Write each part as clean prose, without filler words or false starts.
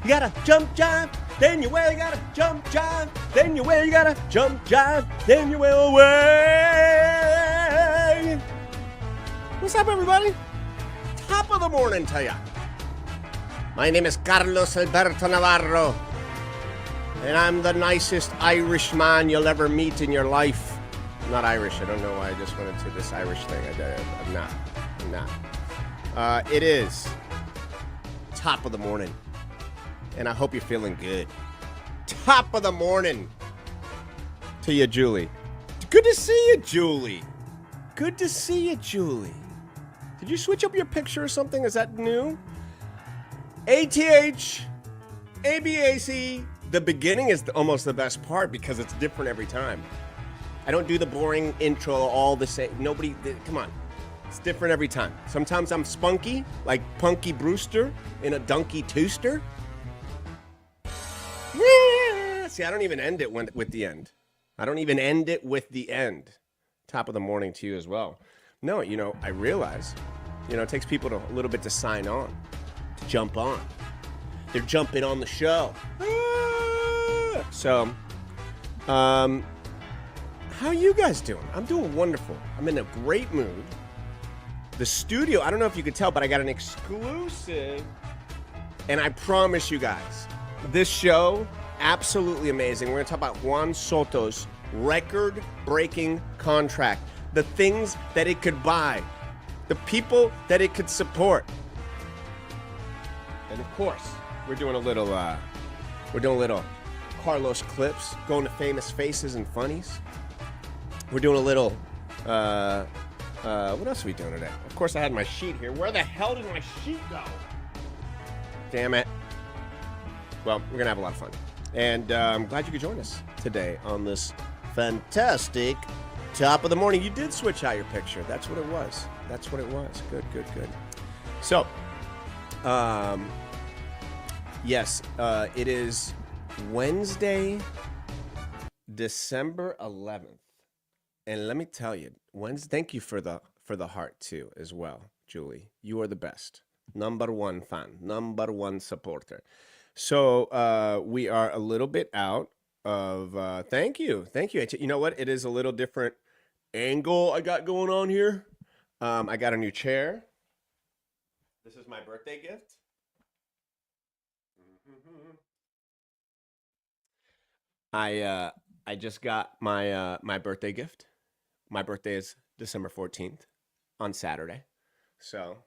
You gotta jump, jive, then you wail. You gotta jump, jive, then you wail. You gotta jump, jive, then you wail away. What's up, everybody? Top of the morning to ya. My name is Carlos Alberto Navarro, and I'm the nicest Irishman you'll ever meet in your life. I'm not Irish. I don't know why I just went into this Irish thing. I'm not. It is top of the morning, and I hope you're feeling good. Top of the morning to you, Julie. Good to see you, Julie. Good to see you, Julie. Did you switch up your picture or something? Is that new? ATH, ABAC. The beginning is almost the best part because it's different every time. I don't do the boring intro all the same. Come on. It's different every time. Sometimes I'm spunky, like Punky Brewster in a Dunky Tooster. See, I don't even end it with the end. I don't even end it with the end. Top of the morning to you as well. No, I realize, it takes people a little bit to sign on, to jump on. They're jumping on the show. So, how are you guys doing? I'm doing wonderful. I'm in a great mood. The studio, I don't know if you could tell, but I got an exclusive. And I promise you guys, this show, absolutely amazing. We're going to talk about Juan Soto's record-breaking contract. The things that it could buy. The people that it could support. And of course, we're doing a little Carlos clips, going to famous faces and funnies. We're doing a little, what else are we doing today? Of course, I had my sheet here. Where the hell did my sheet go? Damn it. Well, we're going to have a lot of fun. And I'm glad you could join us today on this fantastic top of the morning. You did switch out your picture. That's what it was. Good. So, yes, it is Wednesday, December 11th. And let me tell you, thank you for the heart too, as well, Julie. You are the best. Number one fan, number one supporter. So we are a little bit out of. Thank you. You know what? It is a little different angle I got going on here. I got a new chair. This is my birthday gift. I just got my birthday gift. My birthday is December 14th on Saturday. So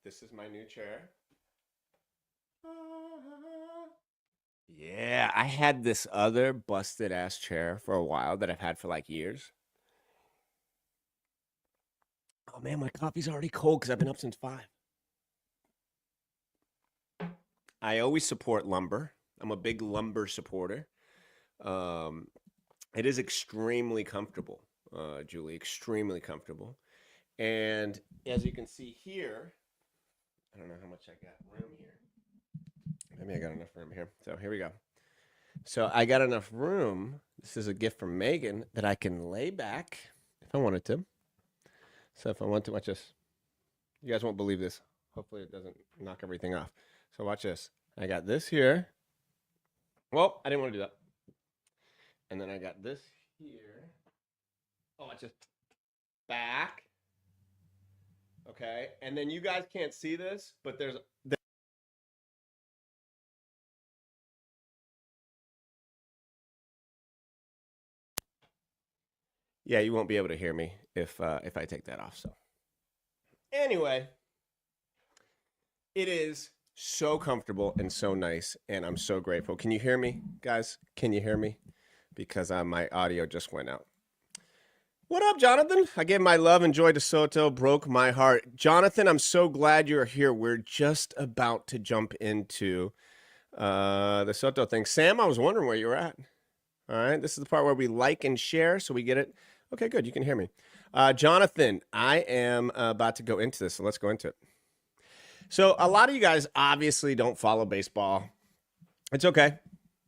this is my new chair. Yeah, I had this other busted ass chair for a while that I've had for like years. Oh man, my coffee's already cold because I've been up since 5. I always support lumber. I'm a big lumber supporter. It is extremely comfortable, Julie, extremely comfortable. And as you can see here, I don't know how much I got room here. Maybe I got enough room here. So here we go. So I got enough room. This is a gift from Megan that I can lay back if I wanted to. So if I want to, watch this. You guys won't believe this. Hopefully it doesn't knock everything off. So watch this. I got this here. Well, I didn't want to do that. And then I got this here. Oh, it's just back. Okay. And then you guys can't see this, but there's yeah, you won't be able to hear me if I take that off. So anyway, it is so comfortable and so nice, and I'm so grateful. Can you hear me, guys? Can you hear me? Because my audio just went out. What up, Jonathan? I gave my love and joy to Soto, broke my heart. Jonathan, I'm so glad you're here. We're just about to jump into the Soto thing. Sam, I was wondering where you were at. All right, this is the part where we like and share, so we get it. Okay, good, you can hear me. Jonathan, I am about to go into this, so let's go into it. So a lot of you guys obviously don't follow baseball. It's okay.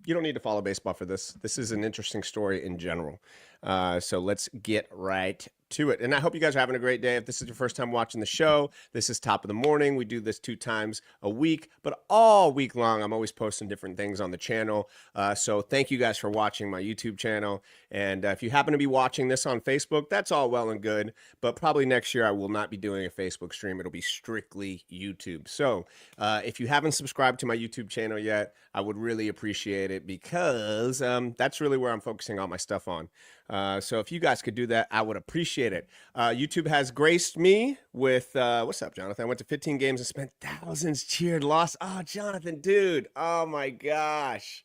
You don't need to follow baseball for this. This is an interesting story in general. So let's get right to it. And I hope you guys are having a great day. If this is your first time watching the show, this is Top of the Morning. We do this 2 times a week, but all week long, I'm always posting different things on the channel. So thank you guys for watching my YouTube channel. And if you happen to be watching this on Facebook, that's all well and good. But probably next year, I will not be doing a Facebook stream. It'll be strictly YouTube. So if you haven't subscribed to my YouTube channel yet, I would really appreciate it because that's really where I'm focusing all my stuff on. So if you guys could do that, I would appreciate it. YouTube has graced me with, what's up, Jonathan? I went to 15 games and spent thousands, cheered, lost. Oh, Jonathan, dude. Oh, my gosh.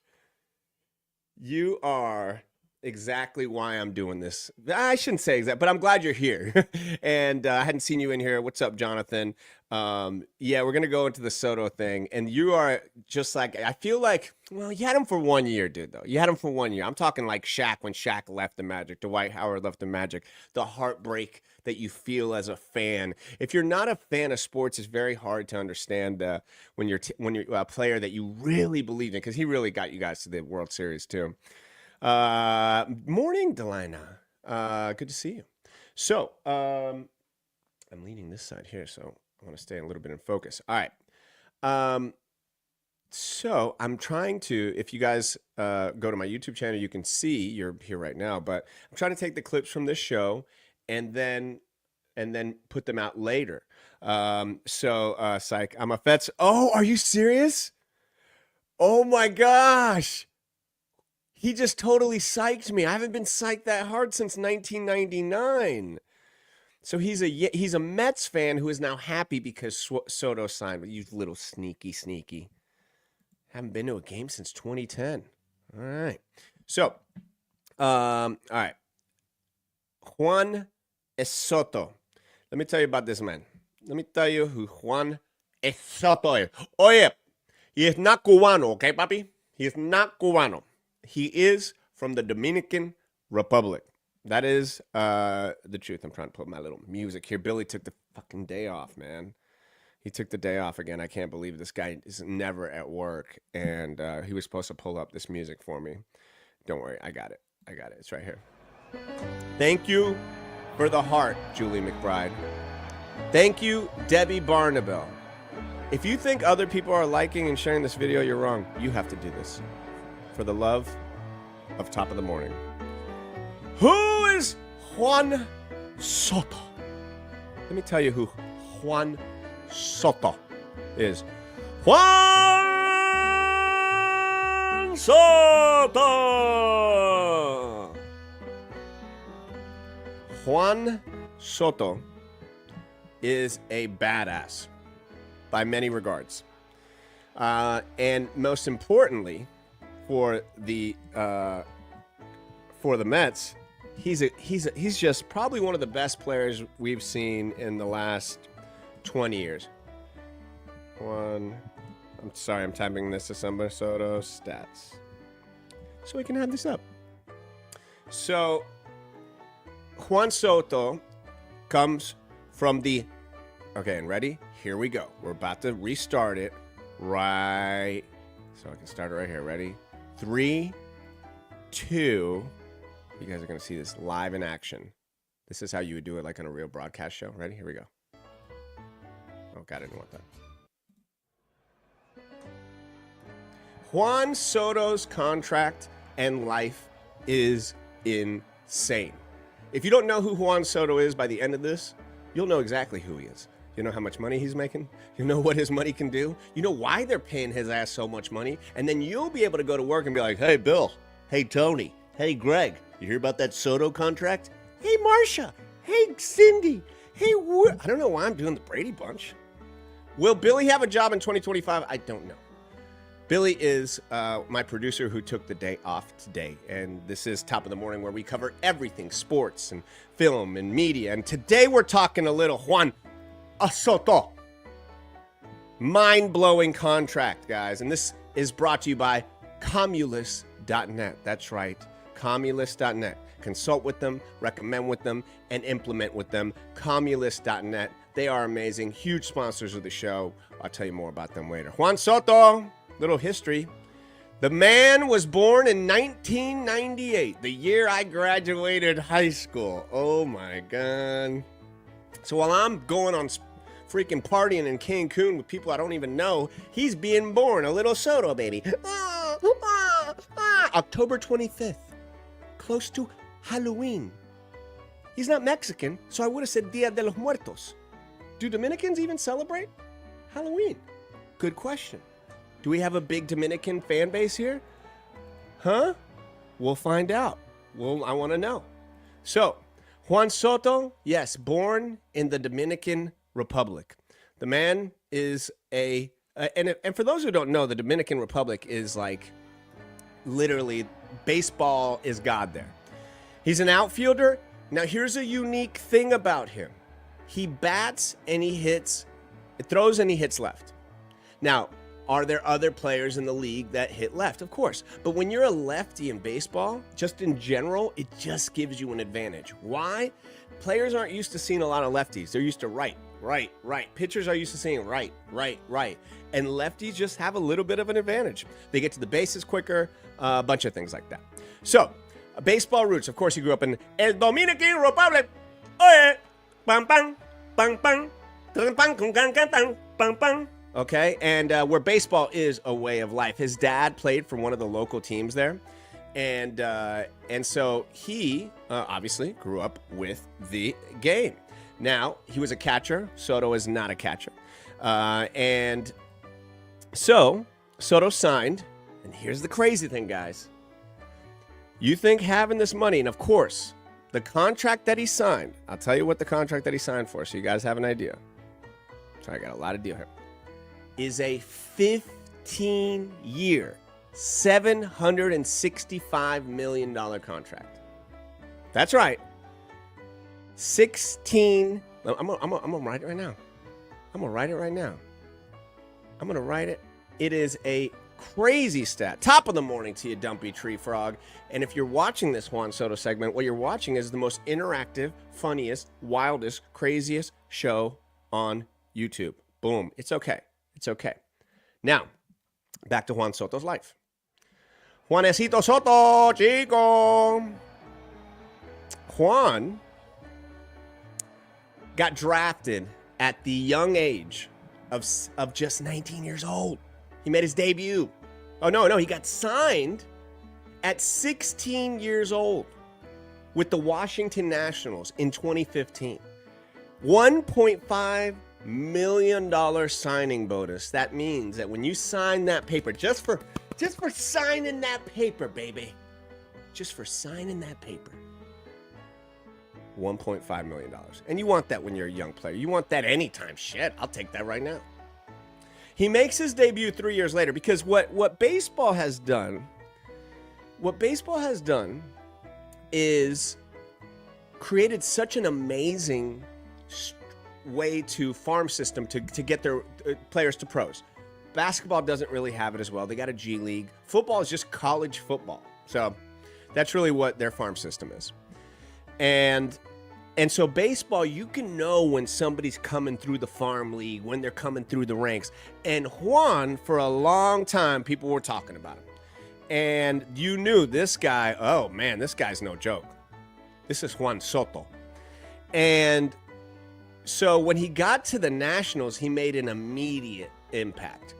You are exactly why I'm doing this. I shouldn't say exact, but I'm glad you're here. And I hadn't seen you in here. What's up, Jonathan? Yeah, we're going to go into the Soto thing. And you are just like, I feel like, well, you had him for 1 year, dude, though. You had him for 1 year. I'm talking like Shaq when Shaq left the Magic, Dwight Howard left the Magic, the heartbreak that you feel as a fan. If you're not a fan of sports, it's very hard to understand when you're a player that you really believe in, because he really got you guys to the World Series, too. Morning, Delina. Good to see you. So, I'm leaning this side here, so I want to stay a little bit in focus. All right. So I'm trying to, if you guys go to my YouTube channel, you can see, you're here right now, but I'm trying to take the clips from this show and then put them out later. Psych, I'm a Fets. Oh, are you serious? Oh my gosh. He just totally psyched me. I haven't been psyched that hard since 1999. So he's a Mets fan who is now happy because Soto signed. But you little sneaky. Haven't been to a game since 2010. All right. So, all right. Juan Soto. Let me tell you about this man. Let me tell you who Juan Soto is. Oye, he is not Cubano, okay, papi? He is not Cubano. He is from the Dominican Republic. That is the truth. I'm trying to put my little music here. Billy took the fucking day off, man. He took the day off again. I can't believe this guy is never at work. And he was supposed to pull up this music for me. Don't worry. I got it. It's right here. Thank you for the heart, Julie McBride. Thank you, Debbie Barnabel. If you think other people are liking and sharing this video, you're wrong. You have to do this. For the love of Top of the Morning. Who is Juan Soto? Let me tell you who Juan Soto is. Juan Soto! Juan Soto is a badass by many regards. And most importantly, for the Mets, he's just probably one of the best players we've seen in the last 20 years. I'm sorry, I'm typing this to somebody. Soto stats, so we can have this up. So Juan Soto comes from the. Okay, and ready? Here we go. We're about to restart it right. So I can start it right here. Ready? 3, 2. You guys are going to see this live in action. This is how you would do it like on a real broadcast show. Ready? Here we go. Oh, God, I didn't want that. Juan Soto's contract and life is insane. If you don't know who Juan Soto is by the end of this, you'll know exactly who he is. You know how much money he's making? You know what his money can do? You know why they're paying his ass so much money? And then you'll be able to go to work and be like, hey, Bill. Hey, Tony. Hey, Greg. You hear about that Soto contract? Hey, Marcia. Hey, Cindy. Hey, I don't know why I'm doing the Brady Bunch. Will Billy have a job in 2025? I don't know. Billy is my producer who took the day off today. And this is Top of the Morning, where we cover everything, sports and film and media. And today we're talking a little Juan Soto. Mind-blowing contract, guys. And this is brought to you by Comulus.net. That's right, Comulus.net. Consult with them, recommend with them, and implement with them. Comulus.net. They are amazing, huge sponsors of the show. I'll tell you more about them later. Juan Soto, little history. The man was born in 1998, the year I graduated high school. Oh my God. So while I'm going on freaking partying in Cancun with people I don't even know, he's being born, a little Soto baby. October 25th, close to Halloween. He's not Mexican, so I would have said Dia de los Muertos. Do Dominicans even celebrate Halloween? Good question. Do we have a big Dominican fan base here? Huh? We'll find out. I want to know. So, Juan Soto, yes, born in the Dominican Republic. The man is and for those who don't know, the Dominican Republic is like literally baseball is God there. He's an outfielder. Now, here's a unique thing about him. He bats and he hits, throws and he hits left. Now, are there other players in the league that hit left? Of course. But when you're a lefty in baseball, just in general, it just gives you an advantage. Why? Players aren't used to seeing a lot of lefties. They're used to right. Pitchers are used to seeing right. And lefties just have a little bit of an advantage. They get to the bases quicker, a bunch of things like that. So, baseball roots. Of course, he grew up in El Dominican Republic. Oye, pam pam, pam pam, pam pam, pam pam. Okay, and where baseball is a way of life. His dad played for one of the local teams there, and so he obviously grew up with the game. Now he was a catcher. Soto is not a catcher, and so Soto signed. And here's the crazy thing, guys. You think having this money, and of course, the contract that he signed, I'll tell you what the contract that he signed for, so you guys have an idea. So I got a lot of deal here. Is a 15-year, $765 million contract. That's right. 16. I'm gonna write it right now. I'm gonna write it. It is a crazy stat. Top of the morning to you, Dumpy Tree Frog. And if you're watching this Juan Soto segment, what you're watching is the most interactive, funniest, wildest, craziest show on YouTube. Boom. It's okay. Now, back to Juan Soto's life. Juanesito Soto, chico. Juan got drafted at the young age of just 19 years old. He made his debut. Oh, no, he got signed at 16 years old with the Washington Nationals in 2015. $1.5 million signing bonus. That means that when you sign that paper, just for signing that paper, baby, just for signing that paper, $1.5 million. And you want that when you're a young player. You want that anytime. Shit, I'll take that right now. He makes his debut 3 years later because what baseball has done is created such an amazing way to farm system to get their players to pros. Basketball doesn't really have it as well. They got a G League. Football is just college football. So that's really what their farm system is. And so baseball, you can know when somebody's coming through the farm league, when they're coming through the ranks. And Juan, for a long time, people were talking about him. And you knew this guy, oh man, this guy's no joke. This is Juan Soto. And so when he got to the Nationals, he made an immediate impact.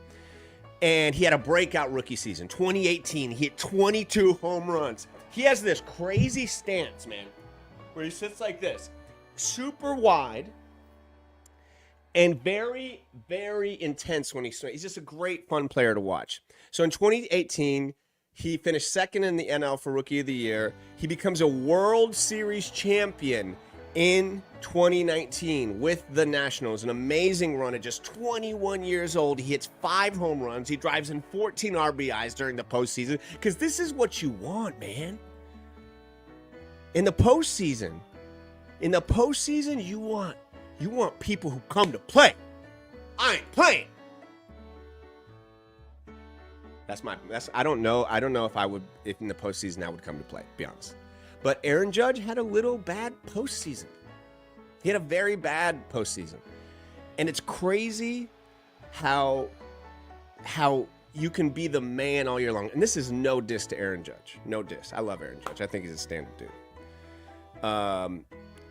And he had a breakout rookie season. 2018, he hit 22 home runs. He has this crazy stance, man, where he sits like this, super wide and very, very intense when he swings. He's just a great, fun player to watch. So in 2018, he finished second in the NL for Rookie of the Year. He becomes a World Series champion in 2019 with the Nationals. An amazing run at just 21 years old. He hits 5 home runs. He drives in 14 RBIs during the postseason because this is what you want, man. In the postseason, you want people who come to play. I ain't playing. I don't know if in the postseason I would come to play, to be honest. But Aaron Judge had a little bad postseason. He had a very bad postseason. And it's crazy how you can be the man all year long. And this is no diss to Aaron Judge. No diss. I love Aaron Judge. I think he's a stand-up dude.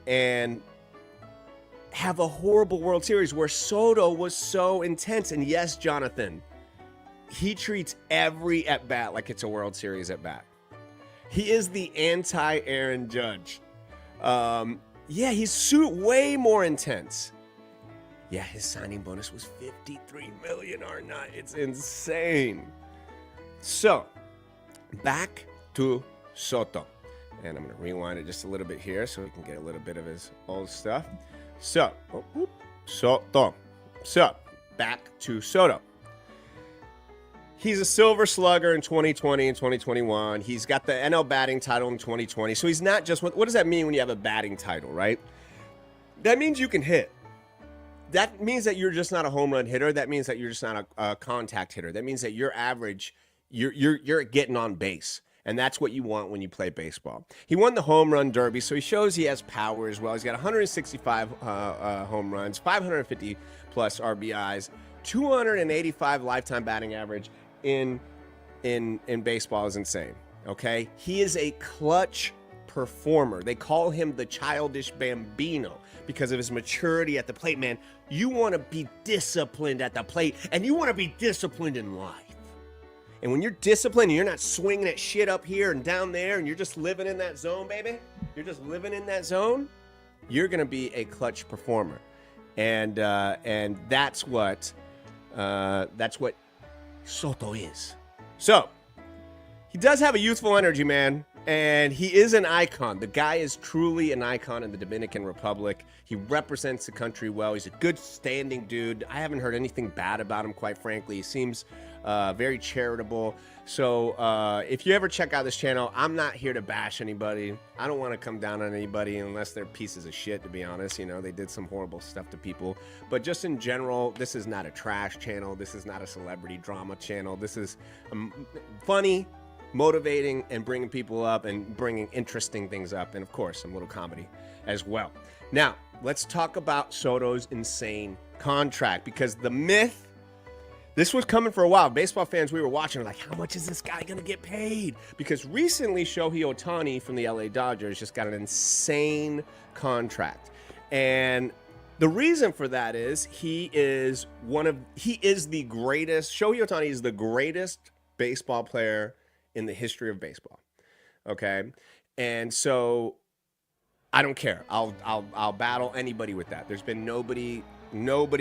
And have a horrible World Series where Soto was so intense. And yes, Jonathan, he treats every at-bat like it's a World Series at-bat. He is the anti-Aaron Judge. Yeah, he's way more intense. Yeah, his signing bonus was $53 million or not. It's insane. So, back to Soto. And I'm going to rewind it just a little bit here so we can get a little bit of his old stuff. So, Soto. So, back to Soto. He's a Silver Slugger in 2020 and 2021. He's got the NL batting title in 2020. So he's not just, what does that mean when you have a batting title, right? That means you can hit. That means that you're just not a home run hitter. That means that you're just not a contact hitter. That means that you're average, you're getting on base. And that's what you want when you play baseball. He won the home run derby, so he shows he has power as well. He's got 165 home runs, 550 plus RBIs, 285 lifetime batting average in baseball is insane. Okay, he is a clutch performer. They call him the childish Bambino because of his maturity at the plate. Man, you want to be disciplined at the plate, and you want to be disciplined in life. And when you're disciplined and you're not swinging that shit up here and down there and you're just living in that zone, baby, you're just living in that zone, you're going to be a clutch performer. And that's what Soto is. So, he does have a youthful energy, man, and he is an icon. The guy is truly an icon in the Dominican Republic. He represents the country well. He's a good standing dude. I haven't heard anything bad about him, quite frankly. He seems very charitable. So if you ever check out this channel, I'm not here to bash anybody. I don't want to come down on anybody unless they're pieces of shit, to be honest. You know, they did some horrible stuff to people. But just in general, this is not a trash channel. This is not a celebrity drama channel. This is funny, motivating, and bringing people up and bringing interesting things up. And of course, some little comedy as well. Now, let's talk about Soto's insane contract, because the myth, this was coming for a while. Baseball fans, we were watching, like, how much is this guy going to get paid? Because recently, Shohei Ohtani from the LA Dodgers just got an insane contract. And the reason for that is he is the greatest. Shohei Ohtani is the greatest baseball player in the history of baseball. Okay? And so I don't care. I'll battle anybody with that. There's been nobody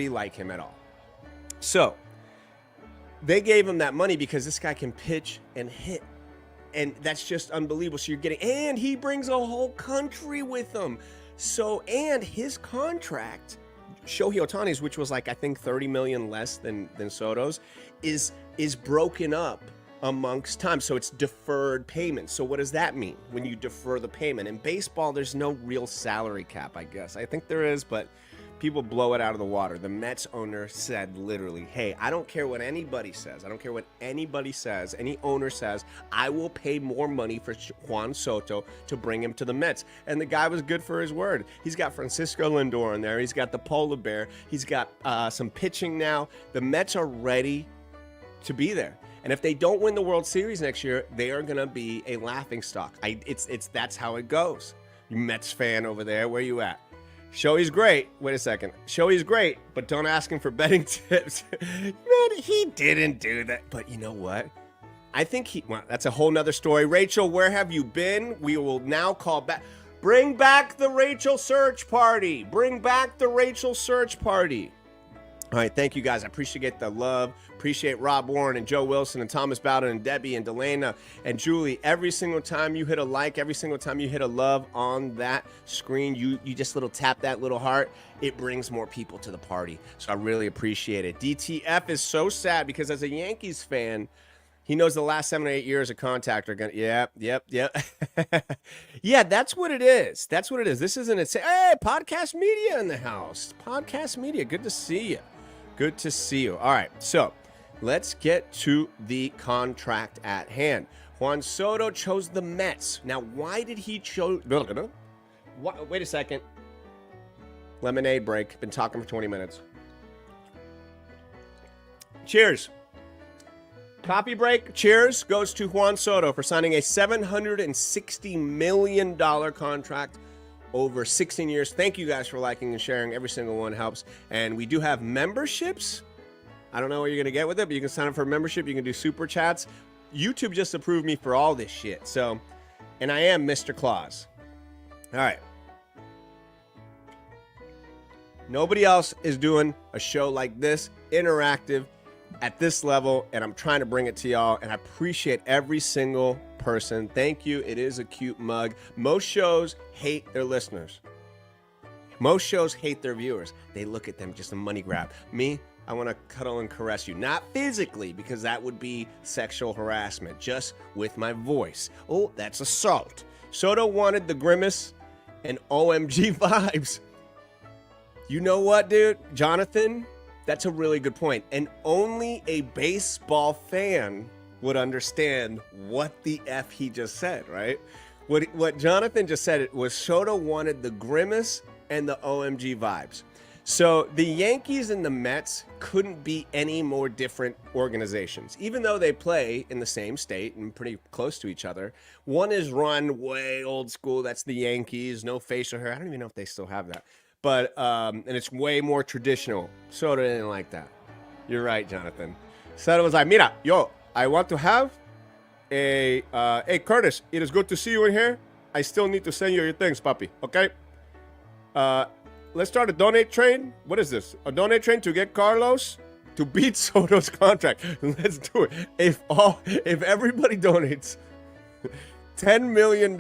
like him at all. So they gave him that money because this guy can pitch and hit. And that's just unbelievable. So you're getting, and he brings a whole country with him. So, and his contract, Shohei Ohtani's, which was like, I think 30 million less than Soto's, is broken up amongst time. So it's deferred payments. So what does that mean when you defer the payment? In baseball, there's no real salary cap, I guess. I think there is, but people blow it out of the water. The Mets owner said literally, hey, I don't care what anybody says. I don't care what anybody says. Any owner says, I will pay more money for Juan Soto to bring him to the Mets. And the guy was good for his word. He's got Francisco Lindor in there. He's got the polar bear. He's got some pitching now. The Mets are ready to be there. And if they don't win the World Series next year, they are going to be a laughingstock. That's how it goes. You Mets fan over there, where you at? Shohei's great. Wait a second. Shohei's great, but don't ask him for betting tips. Man, he didn't do that. But you know what? I think well, that's a whole nother story. Rachel, where have you been? We will now call back. Bring back the Rachel search party. Bring back the Rachel search party. All right, thank you guys. I appreciate the love. Appreciate Rob Warren and Joe Wilson and Thomas Bowden and Debbie and Delana and Julie. Every single time you hit a like, every single time you hit a love on that screen, you just little tap that little heart. It brings more people to the party. So I really appreciate it. DTF is so sad because as a Yankees fan, he knows the last 7 or 8 years of contact are going to, yep. Yeah, that's what it is. That's what it is. This isn't it. Hey, podcast media in the house. Podcast media. Good to see you. Good to see you. All right, so let's get to the contract at hand. Juan Soto chose the Mets. Now, why did he choose? Wait a second. Lemonade break. Been talking for 20 minutes. Cheers. Coffee break. Cheers goes to Juan Soto for signing a $760 million contract over 16 years. Thank you guys for liking and sharing. Every single one helps. And we do have memberships. I don't know what you're going to get with it, but you can sign up for a membership. You can do super chats. YouTube just approved me for all this shit. So, and I am Mr. Claus. All right. Nobody else is doing a show like this, interactive, at this level, and I'm trying to bring it to y'all, and I appreciate every single person. Thank you. It is a cute mug. Most shows hate their listeners. Most shows hate their viewers. They look at them just a money grab. Me, I want to cuddle and caress you. Not physically, because that would be sexual harassment, just with my voice. Oh, that's assault. Soto wanted the grimace and OMG vibes. You know what, dude? Jonathan, that's a really good point. And only a baseball fan would understand what the F he just said, right? What Jonathan just said was Soto wanted the grimace and the OMG vibes. So the Yankees and the Mets couldn't be any more different organizations, even though they play in the same state and pretty close to each other. One is run way old school. That's the Yankees. No facial hair. I don't even know if they still have that. But, and it's way more traditional. Soto didn't like that. You're right, Jonathan. Soto was like, mira, yo, I want to have a, hey, Curtis, it is good to see you in here. I still need to send you your things, papi, okay? Let's start a donate train. What is this? A donate train to get Carlos to beat Soto's contract. Let's do it. If everybody donates $10 million.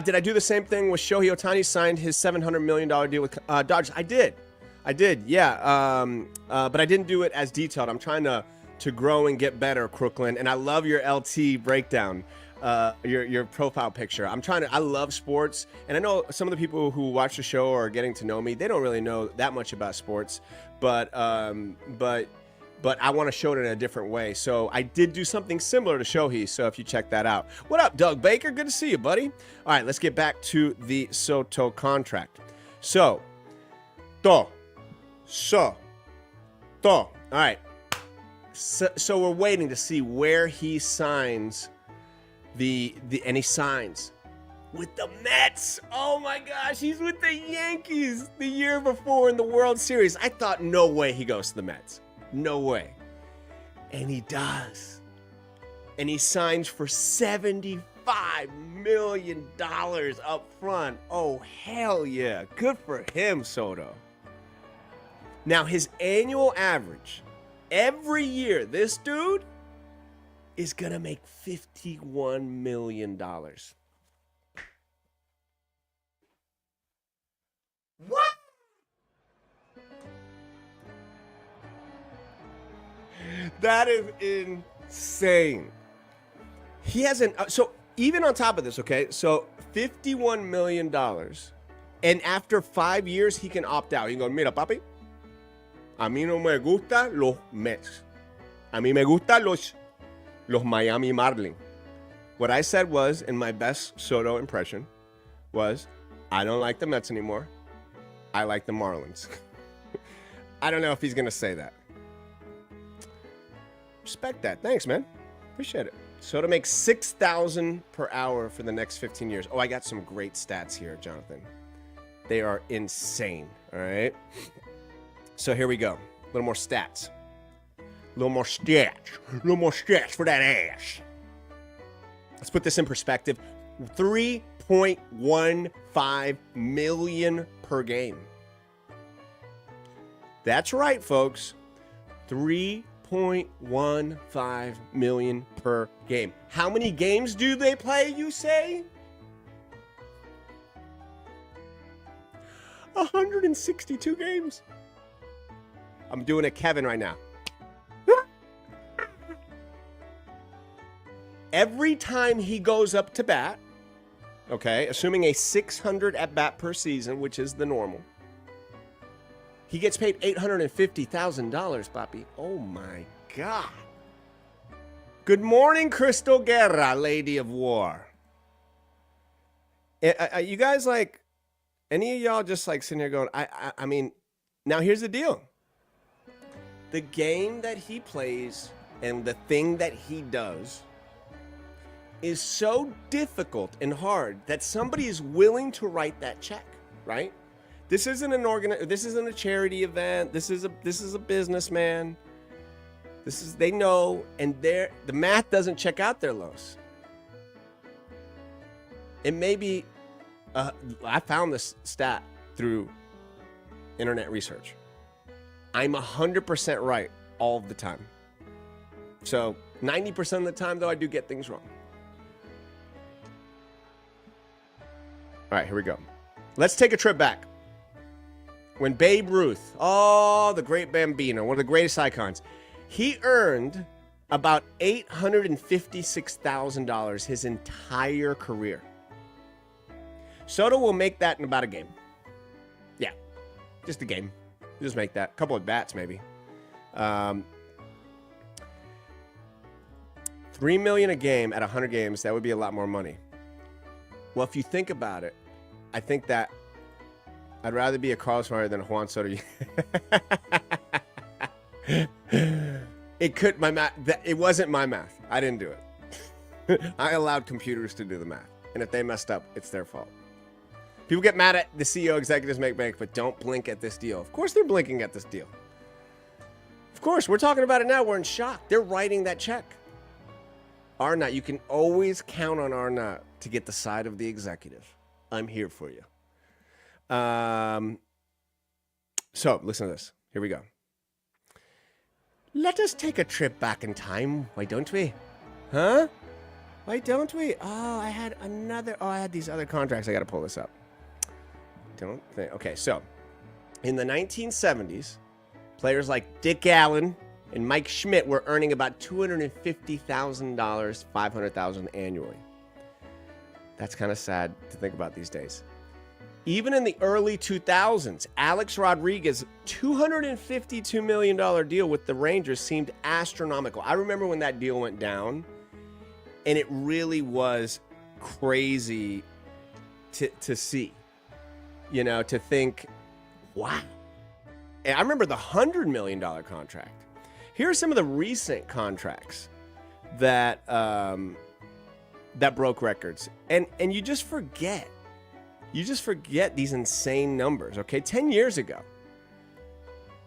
Did I do the same thing with Shohei Ohtani? Signed his $700 million deal with Dodgers. I did, yeah. But I didn't do it as detailed. I'm trying to grow and get better, Crooklyn. And I love your LT breakdown, your profile picture. I love sports. And I know some of the people who watch the show or are getting to know me, they don't really know that much about sports. But I want to show it in a different way. So I did do something similar to Shohei, so if you check that out. What up, Doug Baker? Good to see you, buddy. All right, let's get back to the Soto contract. All right. So we're waiting to see where he signs and he signs with the Mets. Oh my gosh, he's with the Yankees the year before in the World Series. I thought no way he goes to the Mets. No way. And he does. And he signs for $75 million up front. Oh, hell yeah. Good for him, Soto. Now, his annual average, every year, this dude is going to make $51 million. What? That is insane. He hasn't. So even on top of this, okay, so $51 million. And after 5 years, he can opt out. You can go, mira, papi, a mí no me gusta los Mets. A mí me gusta los Miami Marlins. What I said was, in my best Soto impression, was, I don't like the Mets anymore. I like the Marlins. I don't know if he's going to say that. Respect that. Thanks, man. Appreciate it. Soto makes $6,000 per hour for the next 15 years. Oh, I got some great stats here, Jonathan. They are insane. All right. So here we go. A little more stats. A little more stats for that ass. Let's put this in perspective. $3.15 million per game. That's right, folks. $3.15 million per game. How many games do they play, you say? 162 games. I'm doing a Kevin right now. Every time he goes up to bat, okay, assuming a 600 at bat per season, which is the normal, he gets paid $850,000, Papi. Oh my God. Good morning, Crystal Guerra, Lady of War. You guys like, any of y'all just like sitting here going, I mean, now here's the deal. The game that he plays and the thing that he does is so difficult and hard that somebody is willing to write that check, right? This isn't this isn't a charity event. This is a businessman. They know, and the math doesn't check out their lows. It may be I found this stat through internet research. I'm 100% right all the time. So 90% of the time, though, I do get things wrong. All right, here we go. Let's take a trip back. When Babe Ruth, the great Bambino, one of the greatest icons, he earned about $856,000 his entire career. Soto will make that in about a game. Yeah, just a game. Just make that. A couple of bats, maybe. $3 million a game at 100 games, that would be a lot more money. Well, if you think about it, I think that I'd rather be a Carlos Meyer than a Juan Soto. It wasn't my math. I didn't do it. I allowed computers to do the math. And if they messed up, it's their fault. People get mad at the CEO, executives make bank, but don't blink at this deal. Of course they're blinking at this deal. Of course, we're talking about it now. We're in shock. They're writing that check. Arnott, you can always count on Arnott to get the side of the executive. I'm here for you. So, listen to this. Here we go. Let us take a trip back in time. Why don't we? Huh? Why don't we? I had these other contracts. I got to pull this up. Okay, so in the 1970s, players like Dick Allen and Mike Schmidt were earning about $250,000, $500,000 annually. That's kind of sad to think about these days. Even in the early 2000s, Alex Rodriguez's $252 million deal with the Rangers seemed astronomical. I remember when that deal went down, and it really was crazy to see, to think, wow. And I remember the $100 million contract. Here are some of the recent contracts that broke records. And you just forget. You just forget these insane numbers, okay? 10 years ago,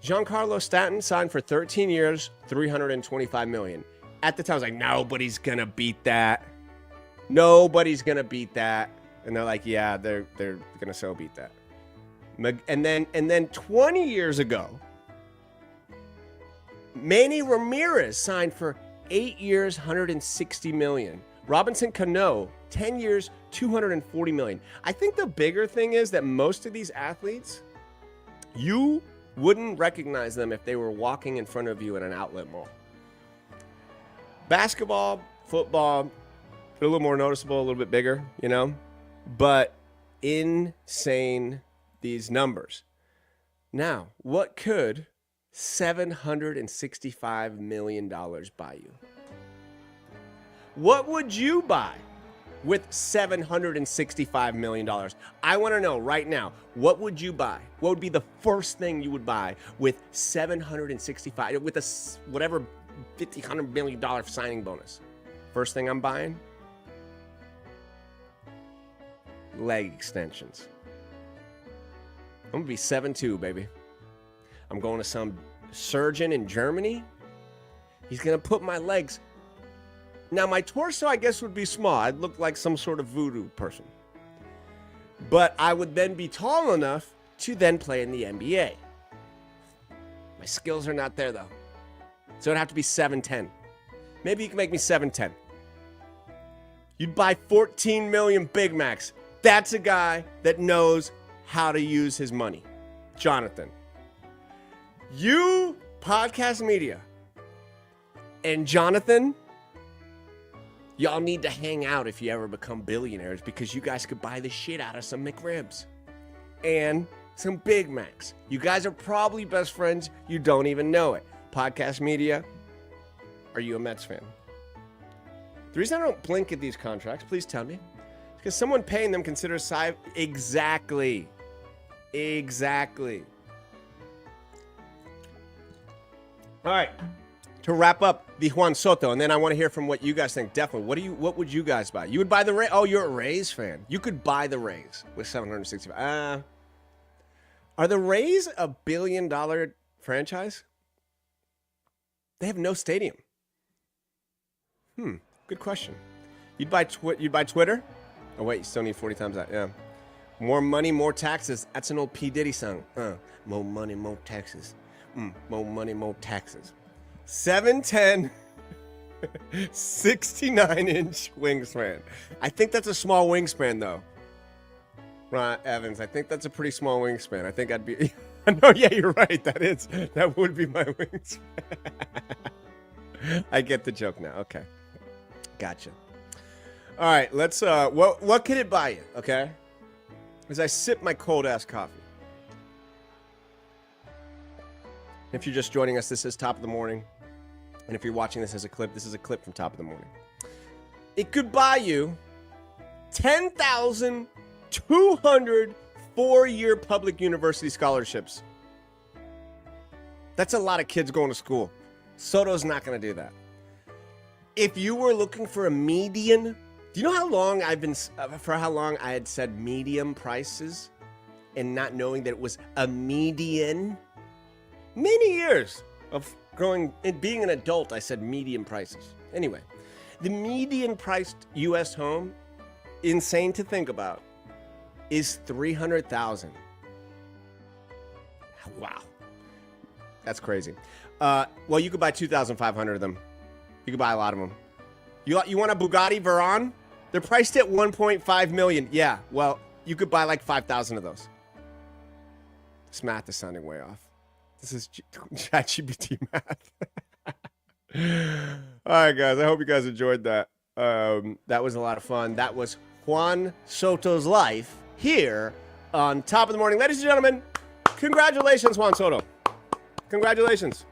Giancarlo Stanton signed for 13 years, $325 million. At the time, I was like, nobody's going to beat that. Nobody's going to beat that. And they're like, yeah, they're going to so beat that. And then 20 years ago, Manny Ramirez signed for 8 years, $160 million. Robinson Cano, 10 years, $240 million. I think the bigger thing is that most of these athletes, you wouldn't recognize them if they were walking in front of you in an outlet mall. Basketball, football, a little more noticeable, a little bit bigger, but insane, these numbers. Now, what could $765 million buy you? What would you buy with $765 million? I want to know right now, what would you buy? What would be the first thing you would buy with $765, with a whatever $100 million signing bonus? First thing I'm buying? Leg extensions. I'm going to be 7'2", baby. I'm going to some surgeon in Germany. He's going to put my legs. Now, my torso, I guess, would be small. I'd look like some sort of voodoo person. But I would then be tall enough to then play in the NBA. My skills are not there, though. So it'd have to be 7'10". Maybe you can make me 7'10". You'd buy 14 million Big Macs. That's a guy that knows how to use his money. Jonathan. You, podcast media, and Jonathan, y'all need to hang out if you ever become billionaires, because you guys could buy the shit out of some McRibs and some Big Macs. You guys are probably best friends. You don't even know it. Podcast media, are you a Mets fan? The reason I don't blink at these contracts, please tell me, is because someone paying them considers Exactly. All right. To wrap up the Juan Soto, and then I want to hear from what you guys think. Definitely. What would you guys buy? You would buy the Rays? Oh, you're a Rays fan. You could buy the Rays with $765. Are the Rays a billion-dollar franchise? They have no stadium. Good question. You'd buy Twitter? Oh wait, you still need 40 times that. Yeah. More money, more taxes. That's an old P. Diddy song. More money, more taxes. More money, more taxes. 7'10", 69-inch wingspan. I think that's a small wingspan, though. Right, Evans, I think that's a pretty small wingspan. I think I'd be... No, yeah, you're right. That would be my wingspan. I get the joke now. Okay. Gotcha. All right, let's... What can it buy you, okay? As I sip my cold-ass coffee. If you're just joining us, this is Top of the Morning. And if you're watching this as a clip, this is a clip from Top of the Morning. It could buy you 10,200 four-year public university scholarships. That's a lot of kids going to school. Soto's not going to do that. If you were looking for a median, do you know how long I had said medium prices and not knowing that it was a median? Many years of growing and being an adult, I said medium prices. Anyway, the median priced U.S. home, insane to think about, is $300,000. Wow, that's crazy. Well, you could buy 2,500 of them. You could buy a lot of them. You want a Bugatti Veyron? They're priced at $1.5 million. Yeah, well, you could buy like 5,000 of those. This math is sounding way off. This is ChatGPT math. All right, guys. I hope you guys enjoyed that. That was a lot of fun. That was Juan Soto's life here on Top of the Morning. Ladies and gentlemen, congratulations, Juan Soto. Congratulations.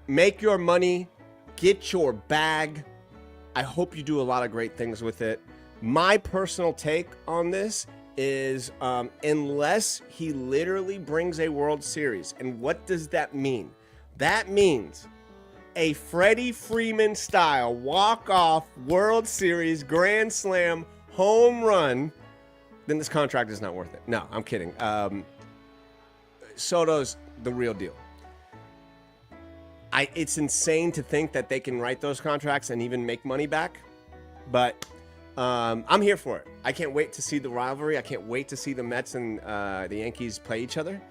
Make your money. Get your bag. I hope you do a lot of great things with it. My personal take on this is unless he literally brings a World Series. And what does that mean? That means a Freddie Freeman style walk-off World Series Grand Slam home run, then this contract is not worth it. No, I'm kidding. Soto's the real deal. It's insane to think that they can write those contracts and even make money back, but I'm here for it. I can't wait to see the rivalry. I can't wait to see the Mets and the Yankees play each other.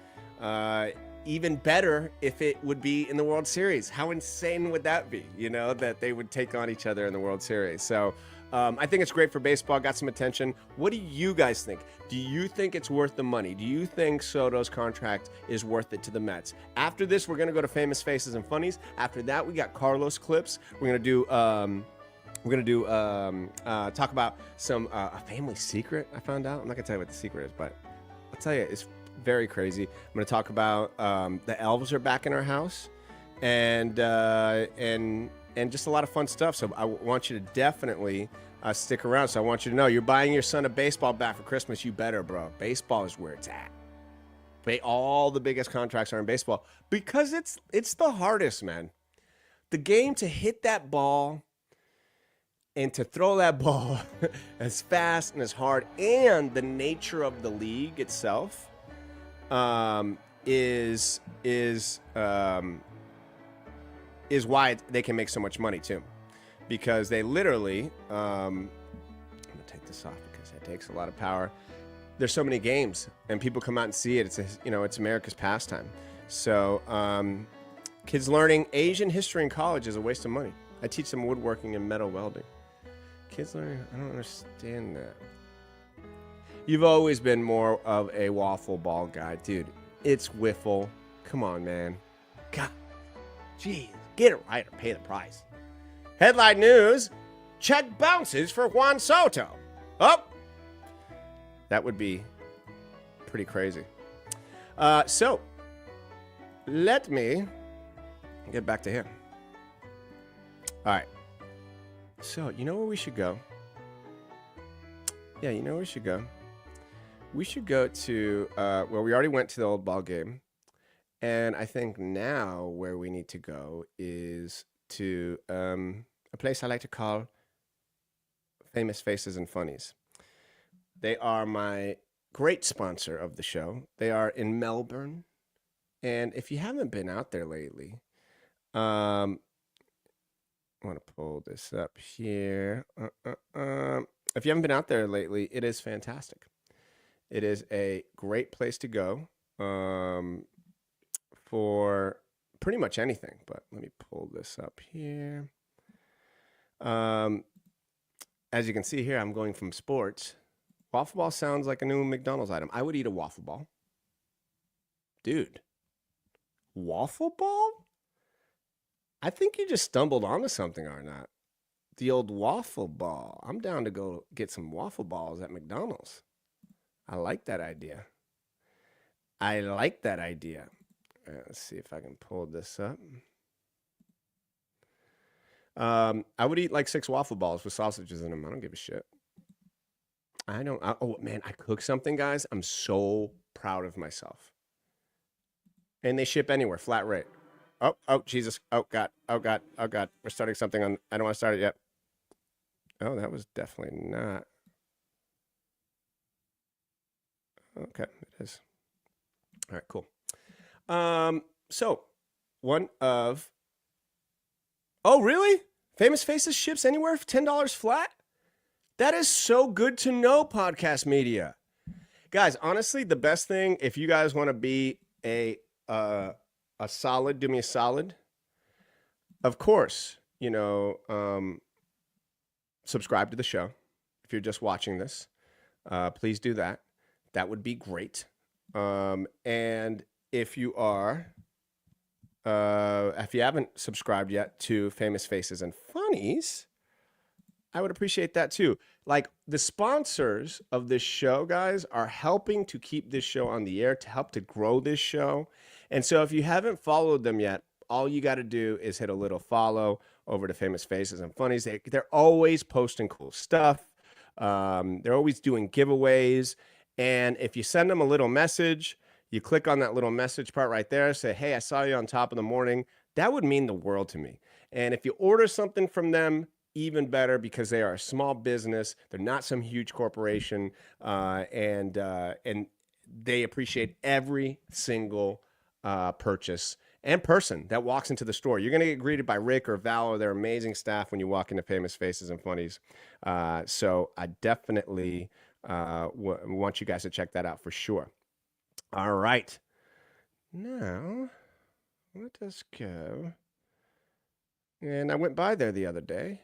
Even better if it would be in the World Series. How insane would that be, that they would take on each other in the World Series? So I think it's great for baseball. Got some attention. What do you guys think? Do you think it's worth the money? Do you think Soto's contract is worth it to the Mets? After this, we're going to go to Famous Faces and Funnies. After that, we got Carlos clips. We're going to do talk about some a family secret I found out. I'm not gonna tell you what the secret is, but I'll tell you it's very crazy. I'm gonna talk about the elves are back in our house, and just a lot of fun stuff. So I want you to definitely stick around. So I want you to know you're buying your son a baseball bat for Christmas. You better, bro. Baseball is where it's at. All the biggest contracts are in baseball because it's the hardest, man. The game to hit that ball. And to throw that ball as fast and as hard, and the nature of the league itself is why they can make so much money too, because they literally. I'm gonna take this off because it takes a lot of power. There's so many games, and people come out and see it. It's America's pastime. So kids learning Asian history in college is a waste of money. I teach them woodworking and metal welding. Kids learning, I don't understand that. You've always been more of a waffle ball guy, dude. It's wiffle. Come on, man. God, jeez, get it right or pay the price. Headline news: check bounces for Juan Soto. Oh, that would be pretty crazy. So let me get back to him. All right. So, you know where we should go? Yeah, you know where we should go? We should go to, we already went to the old ball game. And I think now where we need to go is to a place I like to call Famous Faces and Funnies. They are my great sponsor of the show. They are in Melbourne. And if you haven't been out there lately, I want to pull this up here. If you haven't been out there lately, it is fantastic. It is a great place to go for pretty much anything. But let me pull this up here. As you can see here, I'm going from sports. Waffle ball sounds like a new McDonald's item. I would eat a waffle ball. Dude, waffle ball? I think you just stumbled onto something, or not. The old waffle ball. I'm down to go get some waffle balls at McDonald's. I like that idea. Let's see if I can pull this up. I would eat like 6 waffle balls with sausages in them. I don't give a shit. Oh man, I cooked something, guys. I'm so proud of myself. And they ship anywhere, flat rate. Oh, Jesus. Oh, God. We're starting something on. I don't want to start it yet. Oh, that was definitely not. Okay, it is. All right, cool. So one of. Oh, really? Famous Faces ships anywhere for $10 flat? That is so good to know, podcast media. Guys, honestly, the best thing, if you guys want to be a solid, do me a solid. Of course, subscribe to the show. If you're just watching this, please do that. That would be great. And if you haven't subscribed yet to Famous Faces and Funnies, I would appreciate that too. Like, the sponsors of this show, guys, are helping to keep this show on the air, to help to grow this show. And so if you haven't followed them yet, all you got to do is hit a little follow over to Famous Faces and Funnies. They're always posting cool stuff. They're always doing giveaways. And if you send them a little message, you click on that little message part right there, say, hey, I saw you on Top of the Morning. That would mean the world to me. And if you order something from them, even better, because they are a small business. They're not some huge corporation, and they appreciate every single purchase and person that walks into the store. You're going to get greeted by Rick or Val or their amazing staff when you walk into Famous Faces and Funnies. So I definitely want you guys to check that out for sure. All right. Now, let us go. And I went by there the other day.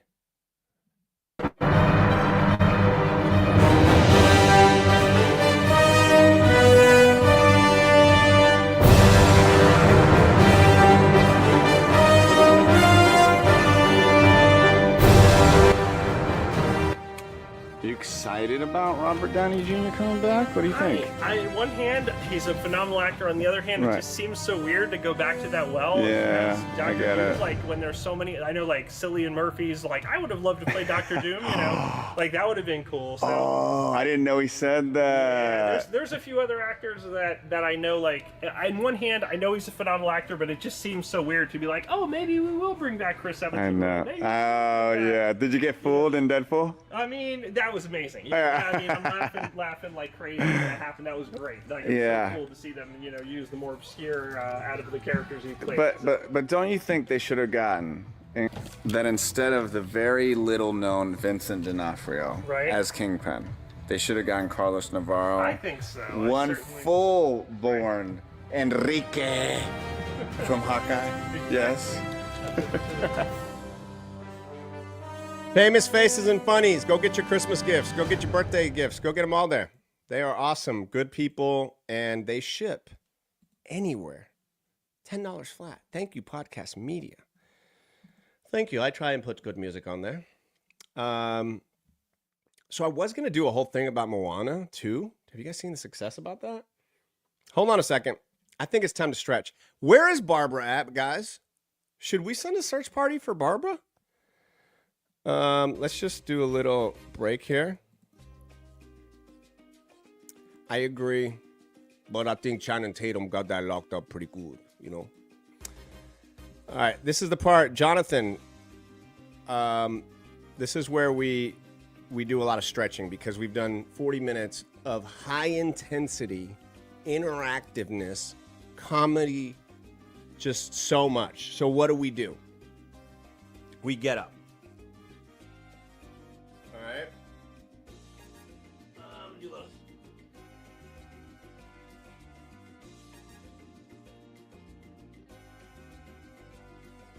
Are you excited about Robert Downey Jr. coming back? What do you think? On one hand, he's a phenomenal actor. On the other hand, It just seems so weird to go back to that well. Yeah, I get it. Like, when there's so many, I know, like, Cillian Murphy's, like, I would have loved to play Dr. Doom, like, that would have been cool. So, I didn't know he said that. Yeah, there's a few other actors that I know, like, on one hand, I know he's a phenomenal actor, but it just seems so weird to be like, oh, maybe we will bring back Chris Evans. I know. Yeah. Did you get fooled in Deadpool? I mean, that was amazing. Yeah, I mean, I'm laughing like crazy when that happened. That was great. Like, it was so cool to see them, use the more obscure out of the characters he played. But don't you think they should have gotten that instead of the very little known Vincent D'Onofrio as Kingpin, they should have gotten Carlos Navarro. I think so. One full-born Enrique from Hawkeye. Yes. Famous Faces and Funnies. Go get your Christmas gifts. Go get your birthday gifts. Go get them all there. They are awesome, good people, and they ship anywhere. $10 flat. Thank you, Podcast Media. Thank you. I try and put good music on there. So I was going to do a whole thing about Moana, too. Have you guys seen the success about that? Hold on a second. I think it's time to stretch. Where is Barbara at, guys? Should we send a search party for Barbara? Let's just do a little break here. I agree, but I think Channing Tatum got that locked up pretty good. you know. All right, this is the part, Jonathan. This is where we do a lot of stretching because we've done 40 minutes of high intensity, interactiveness, comedy, just so much. So what do? We get up. All right. Do those.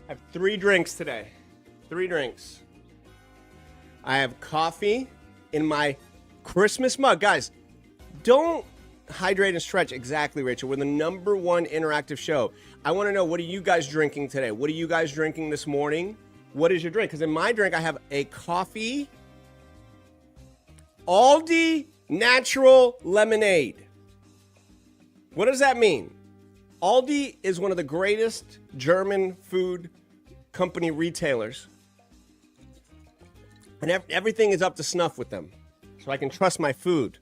I have 3 drinks today. 3 drinks. I have coffee in my Christmas mug. Guys, don't hydrate and stretch. Exactly, Rachel. We're the #1 interactive show. I want to know, what are you guys drinking today? What are you guys drinking this morning? What is your drink? Because in my drink, I have a coffee, Aldi natural lemonade. What does that mean? Aldi is one of the greatest German food company retailers. And everything is up to snuff with them. So I can trust my food.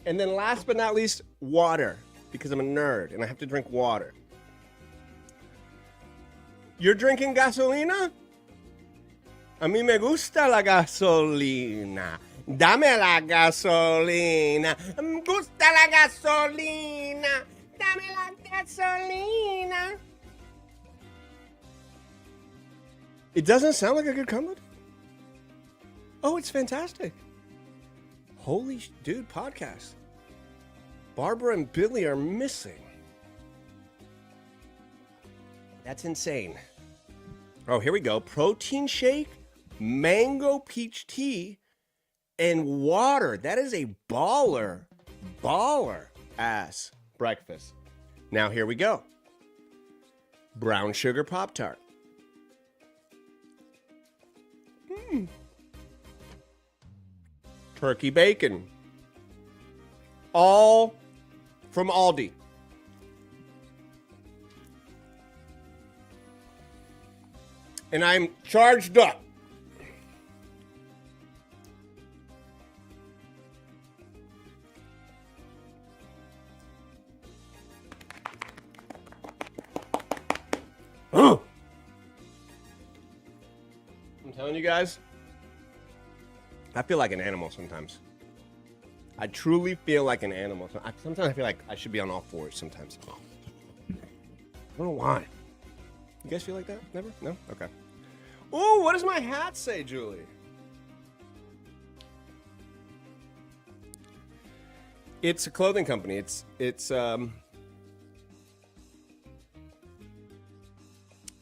And then last but not least, water. Because I'm a nerd and I have to drink water. You're drinking gasolina? A mí me gusta la gasolina. Dame la gasolina. Me gusta la gasolina. Dame la gasolina. It doesn't sound like a good comedy. Oh, it's fantastic. Holy dude, podcast. Barbara and Billy are missing. That's insane. Oh, here we go. Protein shake, mango peach tea, and water. That is a baller ass breakfast. Now here we go. Brown sugar Pop-Tart. Turkey bacon. All from Aldi. And I'm charged up. I'm telling you guys, I feel like an animal sometimes. I truly feel like an animal. Sometimes I feel like I should be on all fours sometimes. I don't know why. You guys feel like that? Never? No? Okay. Oh, what does my hat say, Julie? It's a clothing company. It's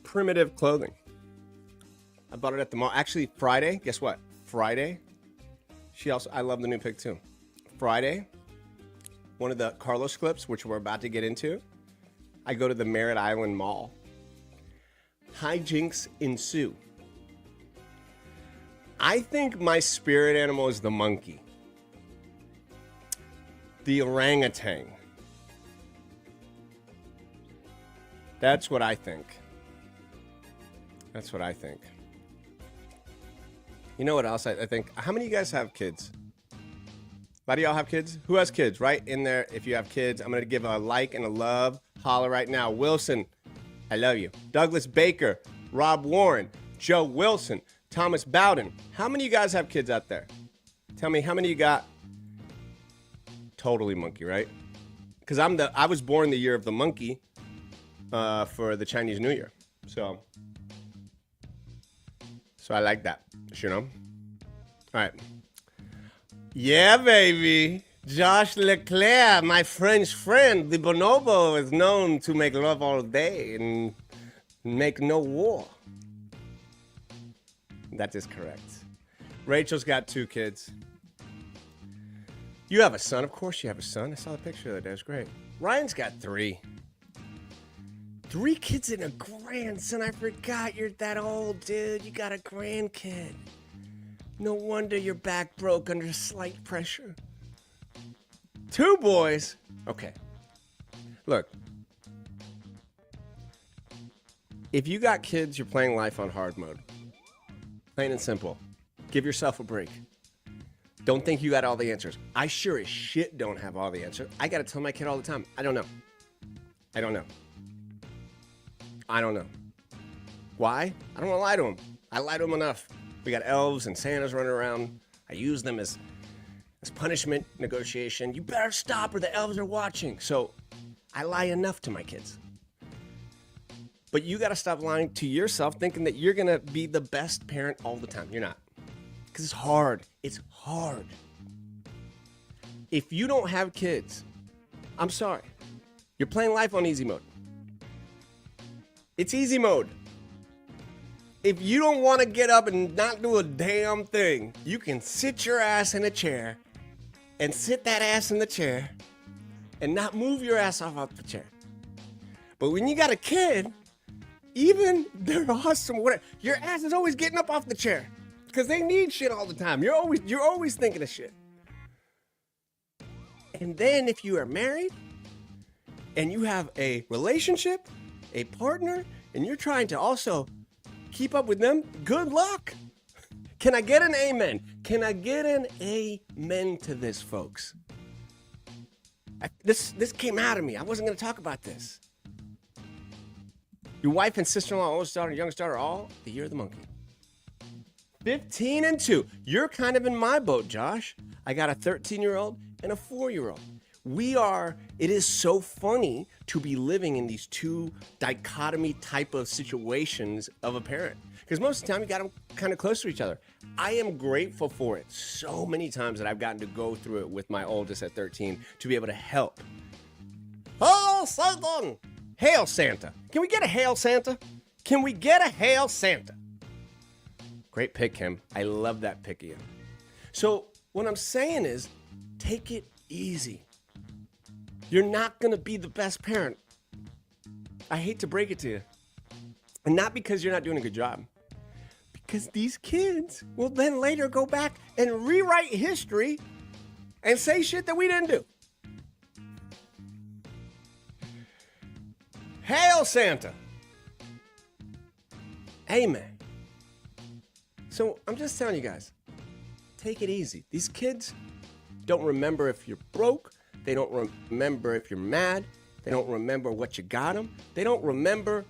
primitive clothing. I bought it at the mall. Actually, Friday. Guess what? Friday. I love the new pic too. Friday, one of the Carlos clips, which we're about to get into, I go to the Merritt Island Mall. Hijinks ensue. I think my spirit animal is the monkey. The orangutan. That's what I think. That's what I think. You know what else I think? How many of you guys have kids? A lot of y'all have kids? Who has kids? Right in there, if you have kids, I'm going to give a like and a love. Holler right now. Wilson, I love you. Douglas Baker, Rob Warren, Joe Wilson, Thomas Bowden. How many of you guys have kids out there? Tell me, how many of you got? Totally monkey, right? Because I was born the year of the monkey for the Chinese New Year. So I like that, you know? All right. Yeah, baby. Josh Leclerc, my French friend, the bonobo, is known to make love all day and make no war. That is correct. Rachel's got 2 kids. You have a son. Of course you have a son. I saw the picture the other day. It was great. Ryan's got 3. 3 kids and a grandson. I forgot you're that old, dude. You got a grandkid. No wonder your back broke under slight pressure. 2 boys. Okay. Look. If you got kids, you're playing life on hard mode. Plain and simple. Give yourself a break. Don't think you got all the answers. I sure as shit don't have all the answers. I got to tell my kid all the time, I don't know. I don't know. I don't know. Why? I don't want to lie to them. I lie to them enough. We got elves and Santas running around. I use them as punishment negotiation. You better stop or the elves are watching. So I lie enough to my kids. But you got to stop lying to yourself thinking that you're going to be the best parent all the time. You're not. Because it's hard. It's hard. If you don't have kids, I'm sorry. You're playing life on easy mode. It's easy mode. If you don't want to get up and not do a damn thing, you can sit your ass in a chair and sit that ass in the chair and not move your ass off the chair. But when you got a kid, even they're awesome, whatever, your ass is always getting up off the chair because they need shit all the time. You're always thinking of shit. And then if you are married and you have a relationship, a partner, and you're trying to also keep up with them, good luck. Can I get an amen? Can I get an amen to this, folks? This came out of me. I wasn't going to talk about this. Your wife and sister-in-law, oldest daughter, youngest daughter, all the year of the monkey. 15 and 2. You're kind of in my boat, Josh. I got a 13-year-old and a 4-year-old. It is so funny to be living in these two dichotomy type of situations of a parent. Because most of the time you got them kind of close to each other. I am grateful for it so many times that I've gotten to go through it with my oldest at 13 to be able to help. Oh, Satan! Hail Santa. Can we get a Hail Santa? Can we get a Hail Santa? Great pick, Kim. I love that pick of you. So what I'm saying is, take it easy. You're not going to be the best parent. I hate to break it to you. And not because you're not doing a good job. Because these kids will then later go back and rewrite history and say shit that we didn't do. Hail Santa. Amen. So I'm just telling you guys, take it easy. These kids don't remember if you're broke. They don't remember if you're mad. They don't remember what you got them. They don't remember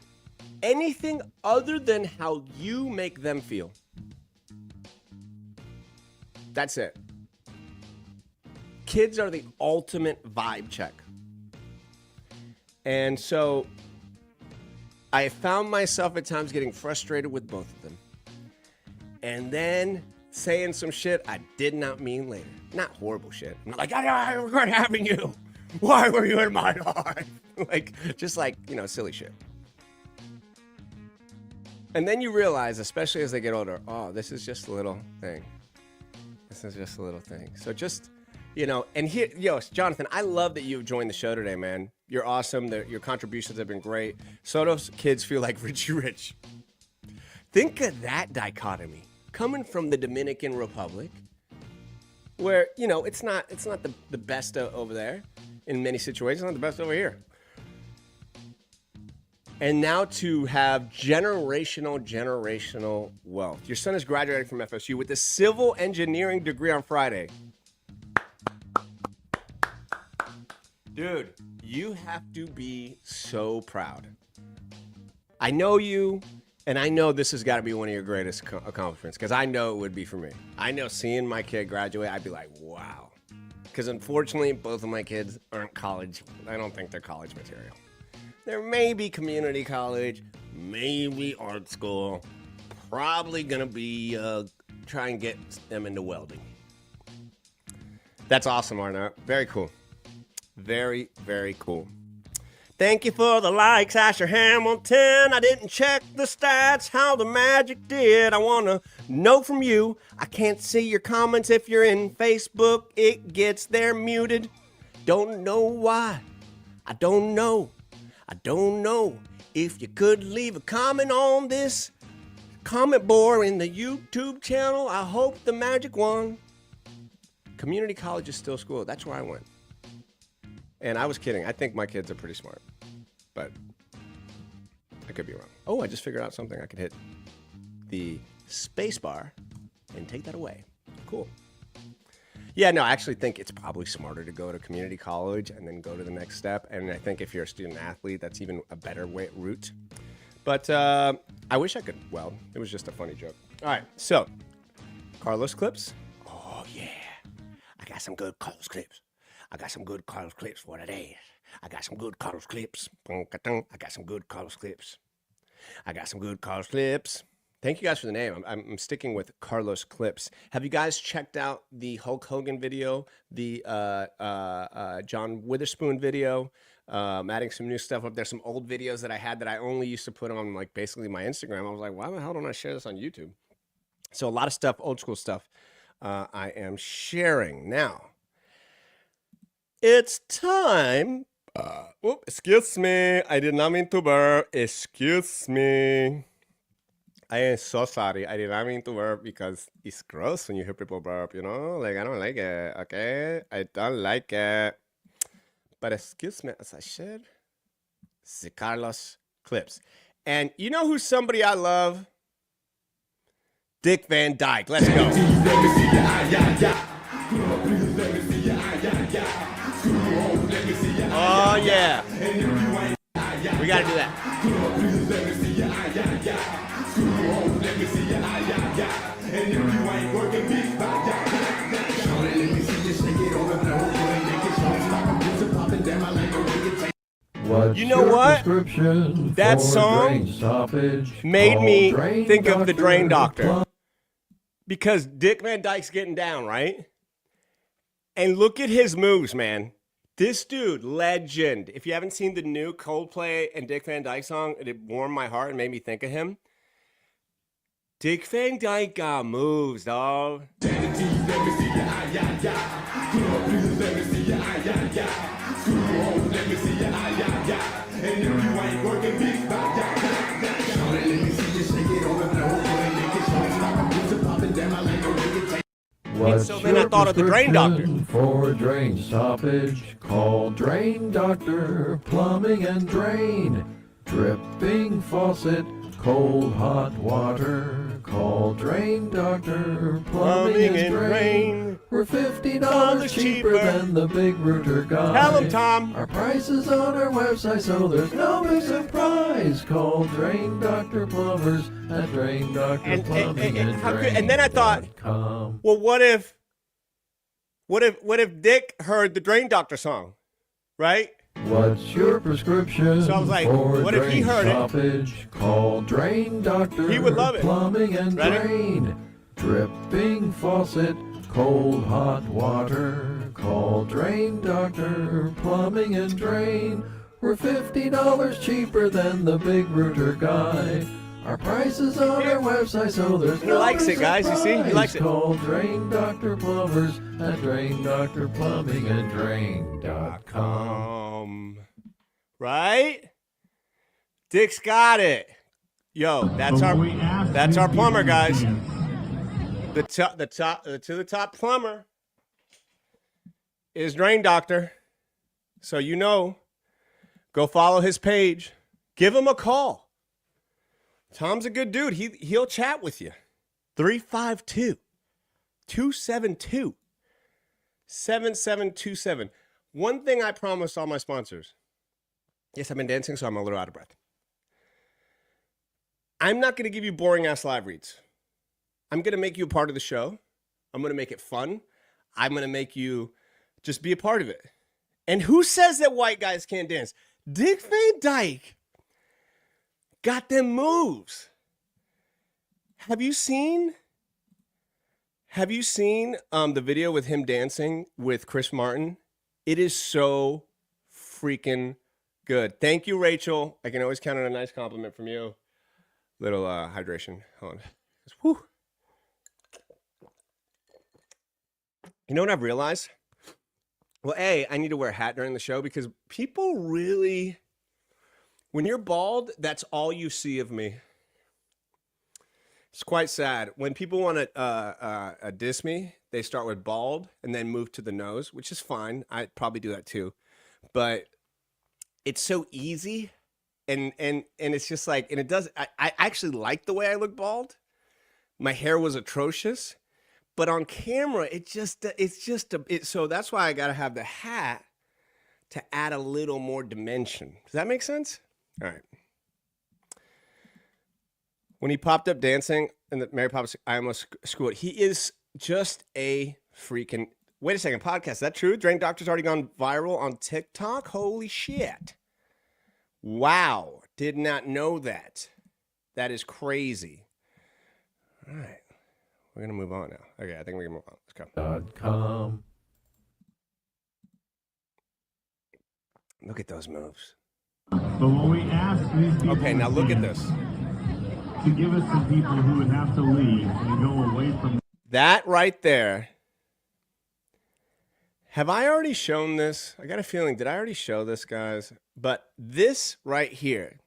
anything other than how you make them feel. That's it. Kids are the ultimate vibe check. And so I found myself at times getting frustrated with both of them. And then saying some shit I did not mean later. Not horrible shit. I'm not like, I regret having you. Why were you in my life? Just silly shit. And then you realize, especially as they get older, oh, this is just a little thing. This is just a little thing. So just, and here, Jonathan, I love that you've joined the show today, man. You're awesome. Your contributions have been great. Soto's kids feel like Richie Rich. Think of that dichotomy. Coming from the Dominican Republic, where, it's not the best over there in many situations, not the best over here. And now to have generational wealth. Your son is graduating from FSU with a civil engineering degree on Friday. Dude, you have to be so proud. I know you, and I know this has got to be one of your greatest accomplishments, because I know it would be for me. I know seeing my kid graduate, I'd be like, wow. Because unfortunately, both of my kids aren't college. I don't think they're college material. There may be community college, maybe art school, probably going to be try and get them into welding. That's awesome, Arnott. Very cool. Very, very cool. Thank you for the likes, Asher Hamilton. I didn't check the stats, how the Magic did. I want to know from you. I can't see your comments if you're in Facebook. It gets there muted. Don't know why. I don't know. If you could leave a comment on this comment board in the YouTube channel, I hope the Magic won. Community college is still school. That's where I went. And I was kidding. I think my kids are pretty smart. But I could be wrong. Oh, I just figured out something. I could hit the space bar and take that away. Cool. Yeah, no, I actually think it's probably smarter to go to community college and then go to the next step. And I think if you're a student athlete, that's even a better route. But I wish I could weld. It was just a funny joke. All right, so Carlos clips. Oh yeah, I got some good Carlos clips. I got some good Carlos clips for today. I got some good Carlos clips. I got some good Carlos clips. I got some good Carlos clips. Thank you guys for the name. I'm sticking with Carlos Clips. Have you guys checked out the Hulk Hogan video, the John Witherspoon video? Adding some new stuff up there, some old videos that I had that I only used to put on like basically my Instagram. I was like, why the hell don't I share this on YouTube? So a lot of stuff, old school stuff, I am sharing now. It's time. Excuse me. I did not mean to burp. Excuse me. I am so sorry. I did not mean to burp because it's gross when you hear people burp, you know? Like, I don't like it, okay? I don't like it. But excuse me, as I said, the Carlos Clips. And you know who's somebody I love? Dick Van Dyke. Let's go. Oh, yeah. We got to do that. You know what? That song made me think of the Drain Doctor. Because Dick Van Dyke's getting down, right? And look at his moves, man. This dude, legend. If you haven't seen the new Coldplay and Dick Van Dyke song, it warmed my heart and made me think of him. Dick Van Dyke got moves, dog. And so then I thought of the Drain Doctor. For drain stoppage, call Drain Doctor, plumbing and drain. Dripping faucet, cold hot water. Call Drain Doctor, plumbing and drain. We're $50 cheaper than the big router guy. Tell him, Tom. Our prices on our website, so there's no big surprise. Call Drain Doctor Plumbers at Drain Doctor Plumbing and Drain. And then I thought, well, what if Dick heard the Drain Doctor song, right? What's your prescription? So I was like, what if he heard it? Call Drain Doctor. He would love it. Plumbing and drain. Dripping faucet, cold hot water. Call Drain Doctor. Plumbing and drain. We're $50 cheaper than the big router guy. Our prices on our website, so there's no. He likes it, guys. You see, he likes it. Call Drain Doctor Plumbers at Drain Doctor Plumbing and Drain.com. Right? Dick's got it. Yo, that's our plumber, guys. The top plumber is Drain Doctor. So you know, go follow his page. Give him a call. Tom's a good dude. He'll chat with you. 352-272-7727. One thing I promise all my sponsors. Yes, I've been dancing, so I'm a little out of breath. I'm not going to give you boring ass live reads. I'm going to make you a part of the show. I'm going to make it fun. I'm going to make you just be a part of it. And who says that white guys can't dance? Dick Van Dyke got them moves. Have you seen the video with him dancing with Chris Martin? It is so freaking good. Thank you, Rachel. I can always count on a nice compliment from you. Little hydration. Hold on. Whew. You know what I've realized? Well, I need to wear a hat during the show because people really, when you're bald, that's all you see of me. It's quite sad. When people want to diss me, they start with bald and then move to the nose, which is fine. I'd probably do that too. But it's so easy. And it's just like, and it does, I actually like the way I look bald. My hair was atrocious. But on camera, so that's why I got to have the hat to add a little more dimension. Does that make sense? All right. When he popped up dancing in the Mary Poppins, I almost screwed. He is just a freaking. Wait a second, podcast. Is that true? Drain Doctor's already gone viral on TikTok? Holy shit. Wow. Did not know that. That is crazy. All right. We're going to move on now. Okay, I think we can move on. Let's go. .com. Look at those moves. But when we ask these people Okay, now look at this. to give us some people who would have to leave and go away from That right there. Have I already shown this? I got a feeling, did I already show this, guys? But this right here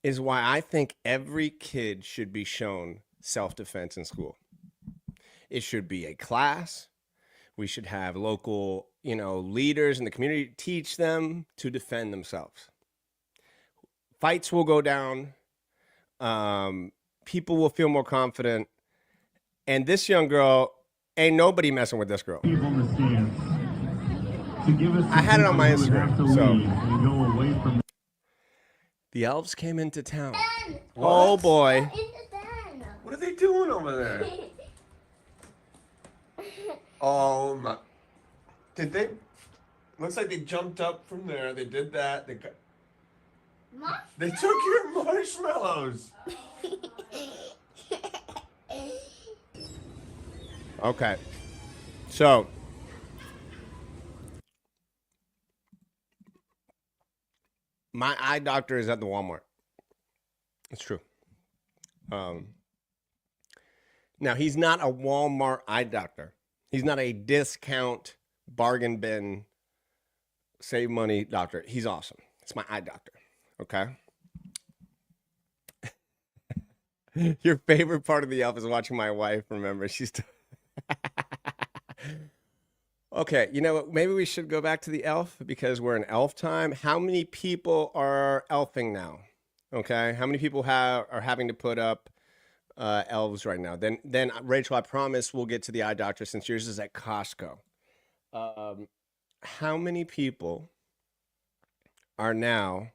is why I think every kid should be shown self-defense in school. It should be a class. We should have local, leaders in the community teach them to defend themselves. Fights will go down. People will feel more confident. And this young girl, ain't nobody messing with this girl. people in the stands to give us some I had it on my people who would have to Instagram, so- leave and go away from The elves came into town. Oh boy. What are they doing over there? Oh my. Did they? Looks like they jumped up from there. They did that. They took your marshmallows. Okay. So my eye doctor is at the Walmart. It's true. Now he's not a Walmart eye doctor. He's not a discount bargain bin save money doctor. He's awesome. It's my eye doctor. Okay. Your favorite part of the elf is watching my wife. Remember, she's. Okay, you know what? Maybe we should go back to the elf because we're in elf time. How many people are elfing now? Okay, how many people are having to put up elves right now? Then Rachel, I promise we'll get to the eye doctor since yours is at Costco. How many people are now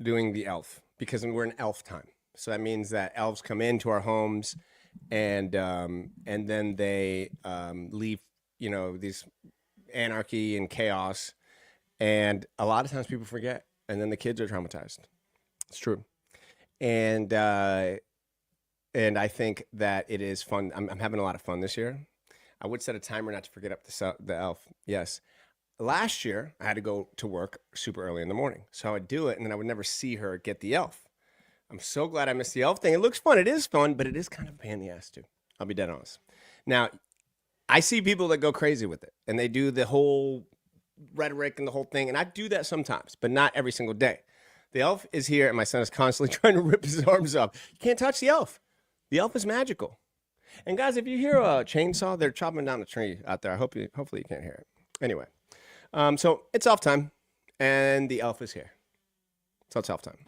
doing the elf? Because we're in elf time, so that means that elves come into our homes, and then they leave. These anarchy and chaos, and a lot of times people forget, and then the kids are traumatized. It's true, and I think that it is fun. I'm having a lot of fun this year. I would set a timer not to forget up the elf. Yes, last year I had to go to work super early in the morning, so I would do it, and then I would never see her get the elf. I'm so glad I missed the elf thing. It looks fun. It is fun, but it is kind of a pain in the ass too. I'll be dead honest. Now, I see people that go crazy with it, and they do the whole rhetoric and the whole thing, and I do that sometimes, but not every single day. The elf is here, and my son is constantly trying to rip his arms off. You can't touch the elf. The elf is magical. And guys, if you hear a chainsaw, they're chopping down a tree out there. Hopefully you can't hear it. Anyway, so it's elf time, and the elf is here. So it's elf time.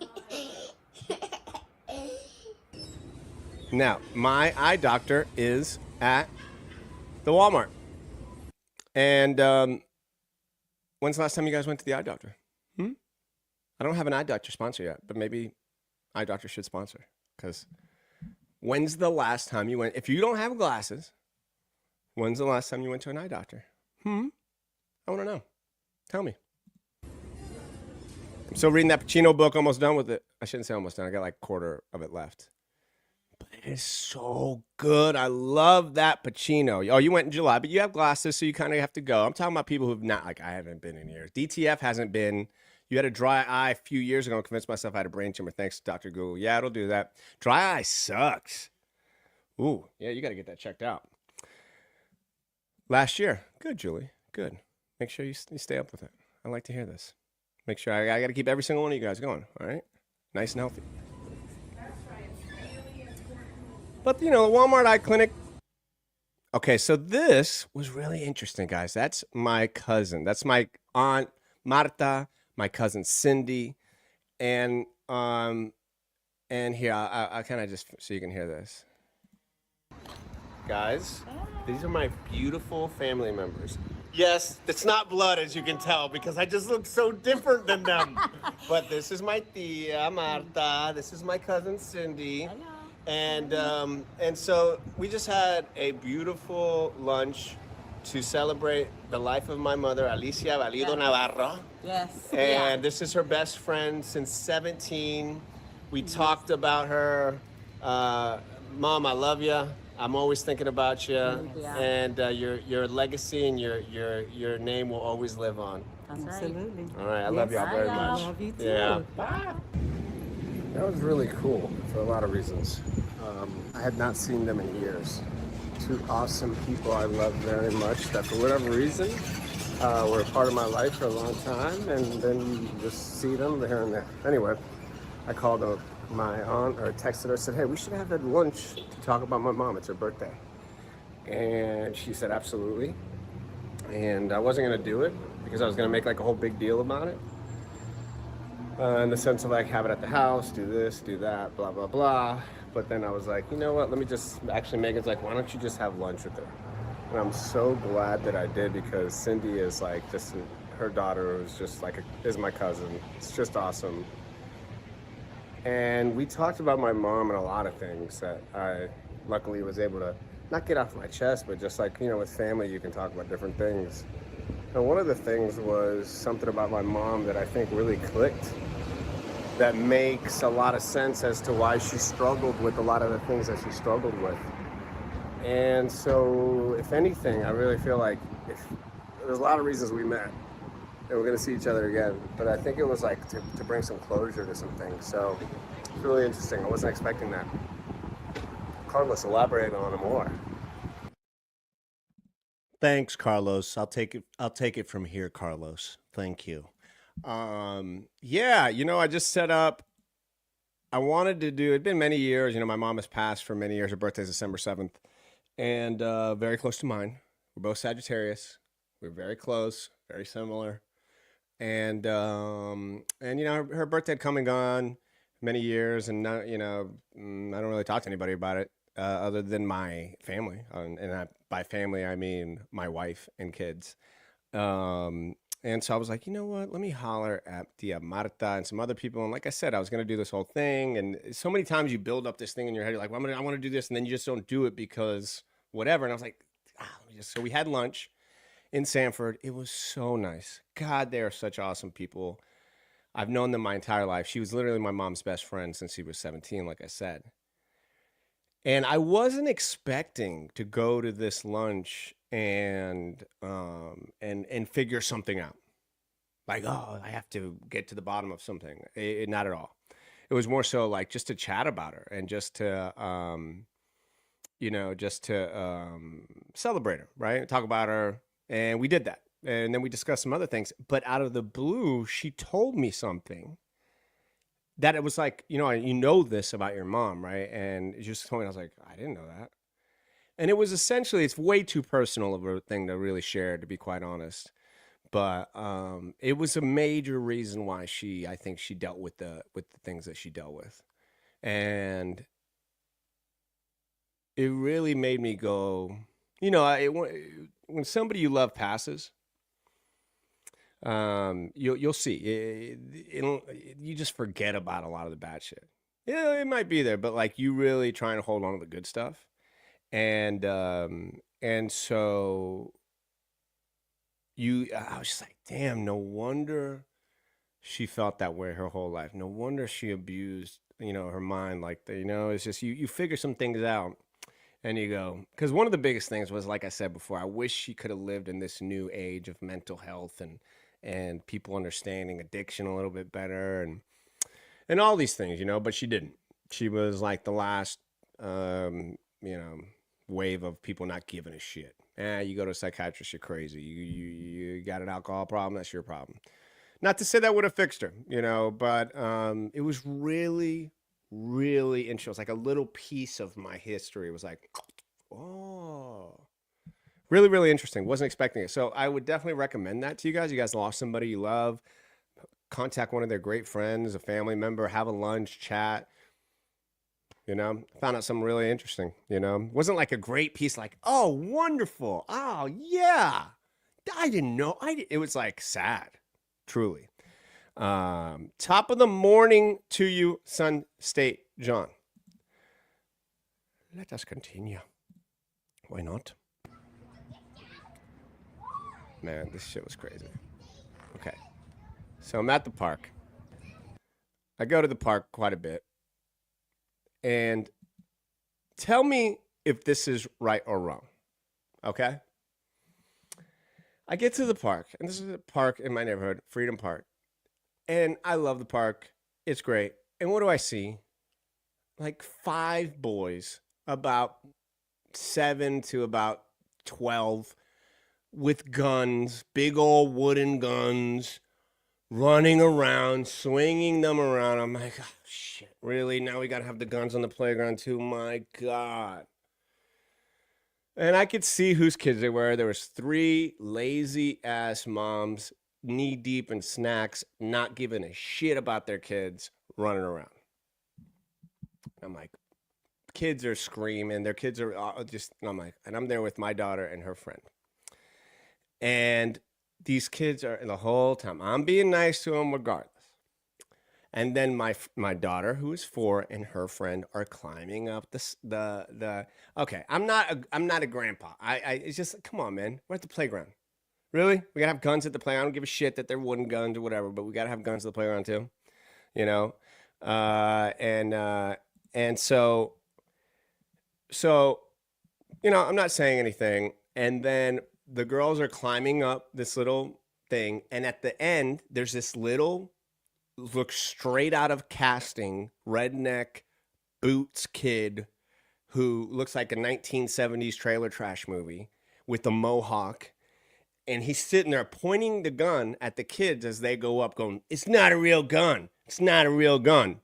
Now, my eye doctor is at the Walmart. And when's the last time you guys went to the eye doctor? I don't have an eye doctor sponsor yet, but maybe eye doctor should sponsor. Because when's the last time you went? If you don't have glasses, when's the last time you went to an eye doctor? I want to know. Tell me. I'm still reading that Pacino book, almost done with it. I shouldn't say almost done. I got like a quarter of it left. But it is so good. I love that Pacino. Oh, you went in July, but you have glasses, so you kind of have to go. I'm talking about people who've not, like I haven't been in years. DTF hasn't been. You had a dry eye a few years ago and convinced myself I had a brain tumor. Thanks to Dr. Google. Yeah, it'll do that. Dry eye sucks. Ooh, yeah, you got to get that checked out. Last year. Good, Julie. Good. Make sure you stay up with it. I like to hear this. Make sure I got to keep every single one of you guys going. All right? Nice and healthy. But, the Walmart Eye Clinic. Okay, so this was really interesting, guys. That's my cousin. That's my aunt, Marta, my cousin, Cindy. And here, I kind of just, so you can hear this. Guys, these are my beautiful family members. Yes, it's not blood, as you can tell, because I just look so different than them. But this is my tia, Marta. This is my cousin, Cindy. And so we just had a beautiful lunch to celebrate the life of my mother, Alicia Valido Navarro. Yes. And this is her best friend since 17. We talked about her. Mom, I love you. I'm always thinking about you. Yeah. And your legacy and your name will always live on. That's right. Absolutely. All right, I love y'all very I much. love you too. Yeah. That was really cool for a lot of reasons. I had not seen them in years. Two awesome people I love very much that for whatever reason were a part of my life for a long time, and then you just see them here and there. Anyway, I called my aunt or texted her, said, hey, we should have had lunch to talk about my mom. It's her birthday. And she said, absolutely. And I wasn't going to do it because I was going to make like a whole big deal about it. In the sense of like have it at the house, do this, do that, blah, blah, blah. But then I was like, you know what, let me just, actually Megan's like, why don't you just have lunch with her? And I'm so glad that I did because Cindy is like just, her daughter is just like, is my cousin. It's just awesome. And we talked about my mom and a lot of things that I luckily was able to not get off my chest, but just like, you know, with family, you can talk about different things. And one of the things was something about my mom that I think really clicked, that makes a lot of sense as to why she struggled with a lot of the things that she struggled with. And so, if anything, I really feel like there's a lot of reasons we met and we're gonna see each other again, but I think it was like to bring some closure to some things. So it's really interesting. I wasn't expecting that. Carlos, elaborate on it more. Thanks, Carlos. I'll take it from here, Carlos. Thank you. Yeah, you know, I just set up, I wanted to do, it'd been many years, you know, my mom has passed for many years. Her birthday's December 7th, and very close to mine. We're both Sagittarius. We're very close, very similar. And you know, her birthday had come and gone many years, and not, you know, I don't really talk to anybody about it other than my family. By family, I mean my wife and kids. And so I was like, you know what? Let me holler at Tia Marta and some other people. And like I said, I was going to do this whole thing. And so many times you build up this thing in your head. You're like, well, I want to do this. And then you just don't do it because whatever. And I was like, so we had lunch in Sanford. It was so nice. God, they are such awesome people. I've known them my entire life. She was literally my mom's best friend since she was 17, like I said. And I wasn't expecting to go to this lunch and figure something out. Like, oh, I have to get to the bottom of something. Not at all. It was more so like just to chat about her and just to, you know, just to celebrate her, right? Talk about her. And we did that. And then we discussed some other things. But out of the blue, she told me something that it was like, you know this about your mom, right? And she just told me, I was like, I didn't know that. And it was essentially, it's way too personal of a thing to really share, to be quite honest. But it was a major reason why I think she dealt with the things that she dealt with. And it really made me go, you know, when somebody you love passes, you'll see you just forget about a lot of the bad shit. Yeah, it might be there, but like you really trying to hold on to the good stuff. And so I was just like, damn, no wonder she felt that way her whole life. No wonder she abused, you know, her mind like that. You know, it's just you figure some things out and you go, because one of the biggest things was, like I said before, I wish she could have lived in this new age of mental health and people understanding addiction a little bit better and all these things, you know, but she didn't. She was like the last, you know, wave of people not giving a shit. You go to a psychiatrist, you're crazy. You got an alcohol problem, that's your problem. Not to say that would have fixed her, you know, but it was really, really interesting. It was like a little piece of my history. It was like, oh, really, really interesting. Wasn't expecting it. So I would definitely recommend that to you guys. You guys lost somebody you love, contact one of their great friends, a family member, have a lunch, chat. You know, found out something really interesting, you know. It wasn't like a great piece like, oh, wonderful. Oh, yeah. I didn't know. It was like sad, truly. Top of the morning to you, Sun State John. Let us continue. Why not? Man, this shit was crazy. Okay. So I'm at the park. I go to the park quite a bit. And tell me if this is right or wrong. Okay? I get to the park, and this is a park in my neighborhood, Freedom Park. And I love the park. It's great. And what do I see? Like 5 boys, about 7 to about 12, with guns, big old wooden guns, running around, swinging them around. I'm like, oh, shit, really? Now we got to have the guns on the playground too? My God. And I could see whose kids they were. There was 3 lazy-ass moms, knee-deep in snacks, not giving a shit about their kids, running around. I'm like, kids are screaming. Their kids are I'm like, and I'm there with my daughter and her friend. And these kids are, the whole time, I'm being nice to them regardless. And then my daughter, who is 4, and her friend are climbing up the. Okay, I'm not a grandpa. It's just, come on, man. We're at the playground. Really? We gotta have guns at the playground. I don't give a shit that they're wooden guns or whatever, but we gotta have guns at the playground too. You know, and so you know, I'm not saying anything. And then the girls are climbing up this little thing, and at the end, there's this little, looks straight out of casting, redneck boots kid who looks like a 1970s trailer trash movie with a mohawk. And he's sitting there pointing the gun at the kids as they go up, going, "It's not a real gun. It's not a real gun."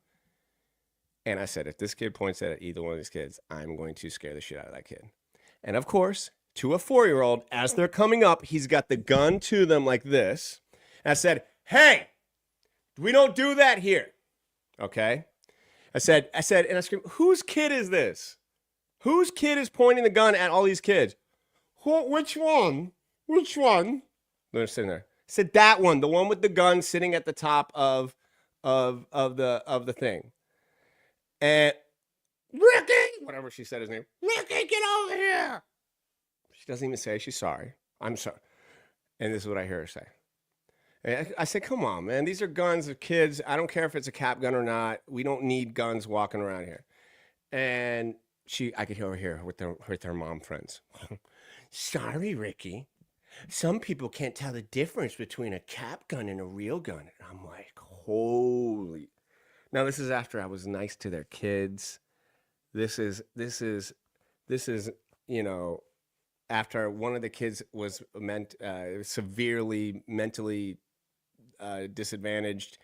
And I said, if this kid points at either one of these kids, I'm going to scare the shit out of that kid. And of course, to a 4-year-old, as they're coming up, he's got the gun to them like this. And I said, "Hey, we don't do that here." Okay? I said, and I screamed, "Whose kid is this? Whose kid is pointing the gun at all these kids?" Which one? Which one? They're sitting there. I said, "That one, the one with the gun sitting at the top of the thing." And Ricky, whatever she said his name, "Ricky, get over here." She doesn't even say she's sorry. "I'm sorry." And this is what I hear her say. And I said, "Come on, man. These are guns of kids. I don't care if it's a cap gun or not. We don't need guns walking around here." And I could hear her here with her mom friends. "Sorry, Ricky. Some people can't tell the difference between a cap gun and a real gun." And I'm like, holy. Now, this is after I was nice to their kids. This is, you know, after one of the kids was severely mentally disadvantaged.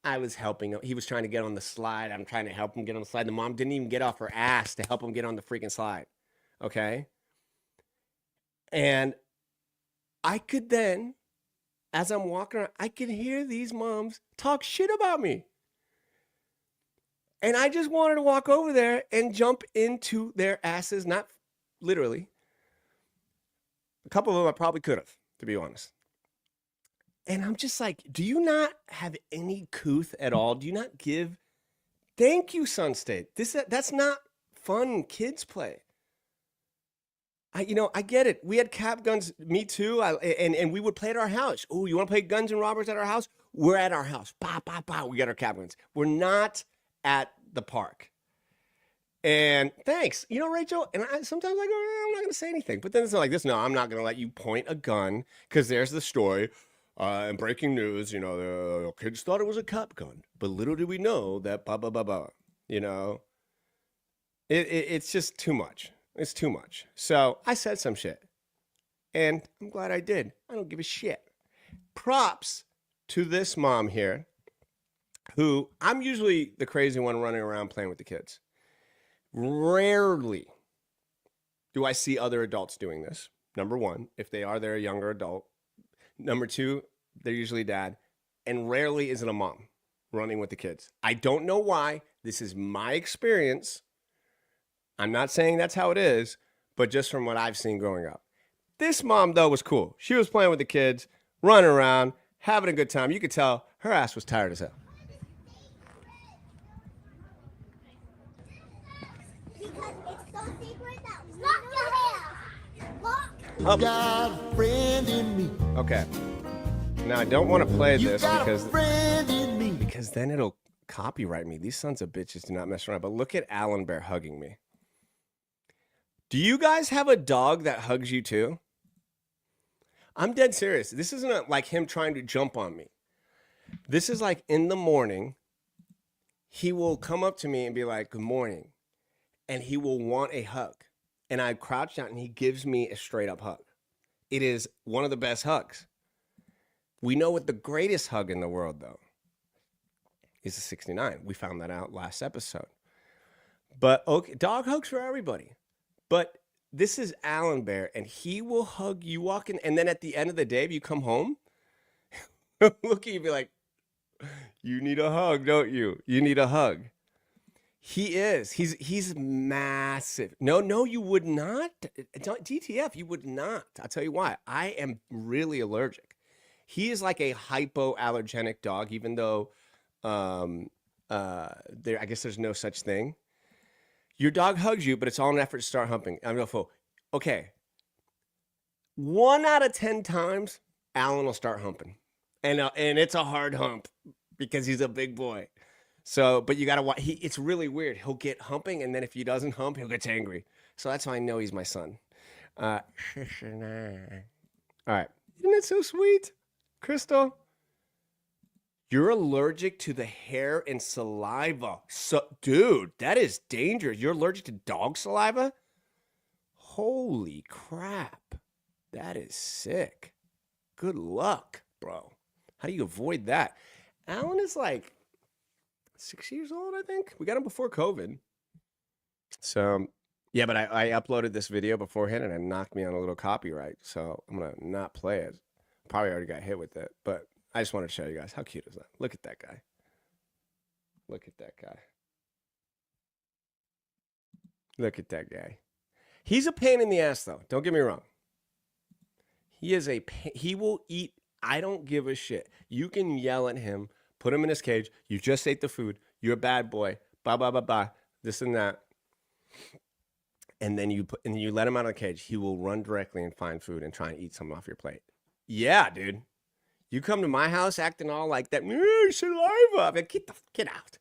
I was helping him. He was trying to get on the slide. I'm trying to help him get on the slide. The mom didn't even get off her ass to help him get on the freaking slide. Okay? And I could then, as I'm walking around, I could hear these moms talk shit about me. And I just wanted to walk over there and jump into their asses, not literally. A couple of them I probably could have, to be honest. And I'm just like, do you not have any couth at all? Do you not give? Thank you, Sun State. That's not fun kids play. I get it. We had cap guns, me too, and we would play at our house. Oh, you want to play Guns and Robbers at our house? We're at our house. Pow, pow, pow. We got our cap guns. We're not at the park. And thanks. You know, Rachel, and sometimes I go, I'm not going to say anything. But then it's like this. No, I'm not going to let you point a gun because there's the story. And breaking news, you know, the kids thought it was a cap gun. But little did we know that blah, blah, blah, blah. You know, it's just too much. It's too much. So I said some shit. And I'm glad I did. I don't give a shit. Props to this mom here, who I'm usually the crazy one running around playing with the kids. Rarely do I see other adults doing this. Number one, if they are, they're a younger adult. Number two, they're usually dad. And rarely is it a mom running with the kids. I don't know why. This is my experience. I'm not saying that's how it is, but just from what I've seen growing up. This mom, though, was cool. She was playing with the kids, running around, having a good time. You could tell her ass was tired as hell. Got a friend in me. Okay. Now I don't want to play this friend in me. because then it'll copyright me. These sons of bitches do not mess around. But look at Alan Bear hugging me. Do you guys have a dog that hugs you too? I'm dead serious. This isn't like him trying to jump on me. This is like in the morning, he will come up to me and be like, "Good morning," and he will want a hug. And I crouch down and he gives me a straight up hug. It is one of the best hugs. We know what the greatest hug in the world, though, is a 69. We found that out last episode. But okay, dog hugs for everybody. But this is Alan Bear, and he will hug you walking. And then at the end of the day, if you come home, look at you, be like, "You need a hug, don't you? You need a hug." He is. He's massive. No, you would not. DTF, you would not. I'll tell you why. I am really allergic. He is like a hypoallergenic dog, even though I guess there's no such thing. Your dog hugs you, but it's all an effort to start humping. I'm going to okay. 1 out of 10 times, Alan will start humping. And it's a hard hump because he's a big boy. So, but you got to watch. It's really weird. He'll get humping, and then if he doesn't hump, he'll get angry. So that's how I know he's my son. All right. Isn't it so sweet? Crystal, you're allergic to the hair and saliva. So, dude, that is dangerous. You're allergic to dog saliva? Holy crap. That is sick. Good luck, bro. How do you avoid that? Alan is like 6 years old, I think. We got him before COVID. So, yeah, but I uploaded this video beforehand and it knocked me on a little copyright. So I'm going to not play it. Probably already got hit with it. But I just wanted to show you guys. How cute is that? Look at that guy. Look at that guy. Look at that guy. He's a pain in the ass, though. Don't get me wrong. He is a pain. He will eat. I don't give a shit. You can yell at him. Put him in his cage. You just ate the food. You're a bad boy. Blah, blah, blah, blah. This and that. And then you let him out of the cage. He will run directly and find food and try and eat something off your plate. Yeah, dude. You come to my house acting all like that. Saliva. Like, get out.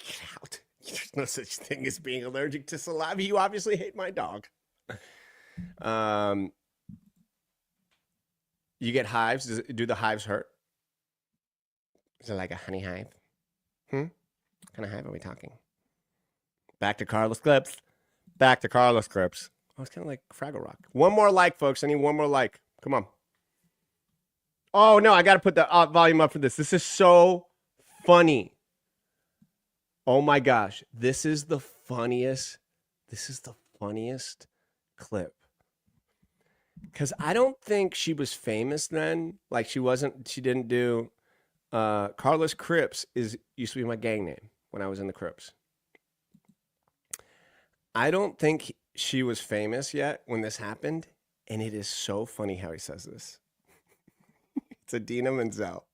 Get out. There's no such thing as being allergic to saliva. You obviously hate my dog. You get hives. Do the hives hurt? Is it like a honey hive? What kind of hive are we talking? Back to Carlos clips. Back to Carlos clips. Oh, it's kind of like Fraggle Rock. One more like, folks. I need one more like. Come on. Oh, no. I got to put the volume up for this. This is so funny. Oh, my gosh. This is the funniest. This is the funniest clip. Because I don't think she was famous then. Like, she didn't do... Carlos Crips used to be my gang name when I was in the Crips. I don't think she was famous yet when this happened, and it is so funny how he says this. It's Idina Menzel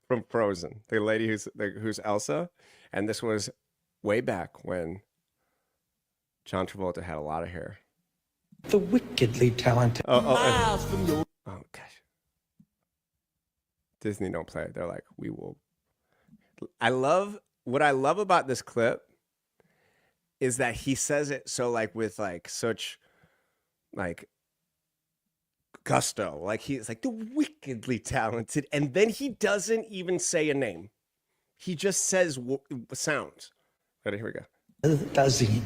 from Frozen, the lady who's Elsa, and this was way back when John Travolta had a lot of hair. The wickedly talented. Oh gosh. Disney don't play it. They're like, we will. What I love about this clip is that he says it so like with like such like gusto. Like he's like the wickedly talented. And then he doesn't even say a name. He just says sounds. Ready? Here we go. Does he?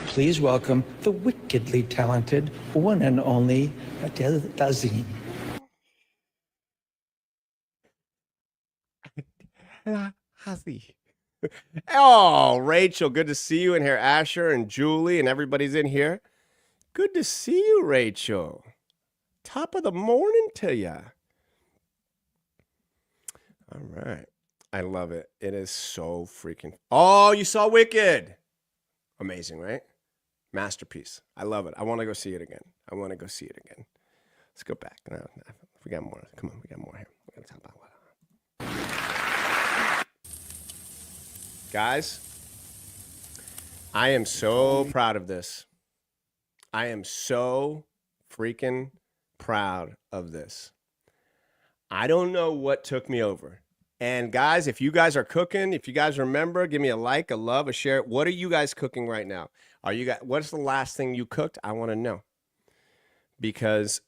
Please welcome the wickedly talented one and only Adele Dazeem. Oh, Rachel, good to see you in here. Asher and Julie and everybody's in here. Good to see you, Rachel. Top of the morning to ya. All right. I love it. It is so freaking... Oh, you saw Wicked. Amazing, right? Masterpiece. I love it. I want to go see it again. Let's go back. No, we got more. Come on, we got more here. We got to talk about what. Guys, I am so proud of this. I am so freaking proud of this. I don't know what took me over. And guys, if you guys are cooking, if you guys remember, give me a like, a love, a share. What are you guys cooking right now? What's the last thing you cooked? I want to know. Because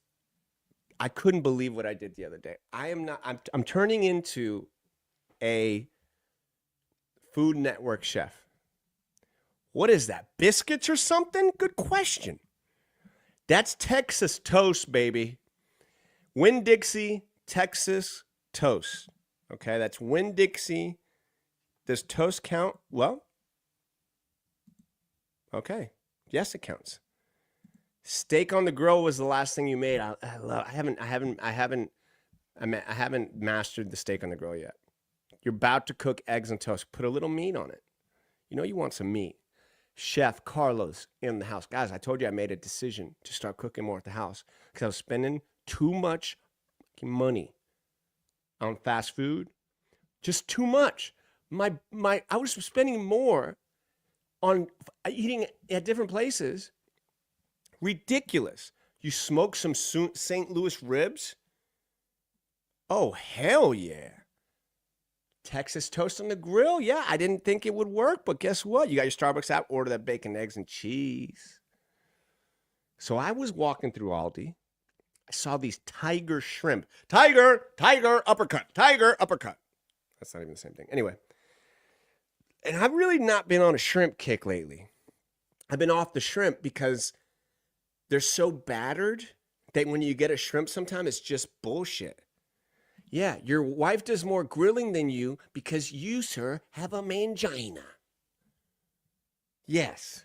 I couldn't believe what I did the other day. I'm turning into a Food Network chef. What is that? Biscuits or something? Good question. That's Texas toast, baby. Winn-Dixie Texas toast. Okay, that's Winn-Dixie. Does toast count? Well, okay. Yes, it counts. Steak on the grill was the last thing you made. I haven't mastered the steak on the grill yet. You're about to cook eggs and toast. Put a little meat on it. You know you want some meat. Chef Carlos in the house. Guys, I told you I made a decision to start cooking more at the house because I was spending too much money on fast food. Just too much. I was spending more on eating at different places. Ridiculous. You smoke some St. Louis ribs? Oh, hell yeah. Texas toast on the grill? Yeah, I didn't think it would work, but guess what? You got your Starbucks app, order that bacon, eggs, and cheese. So I was walking through Aldi. I saw these tiger shrimp. Tiger, uppercut. That's not even the same thing. Anyway, and I've really not been on a shrimp kick lately. I've been off the shrimp because they're so battered that when you get a shrimp sometimes it's just bullshit. Yeah, your wife does more grilling than you because you, sir, have a mangina. Yes,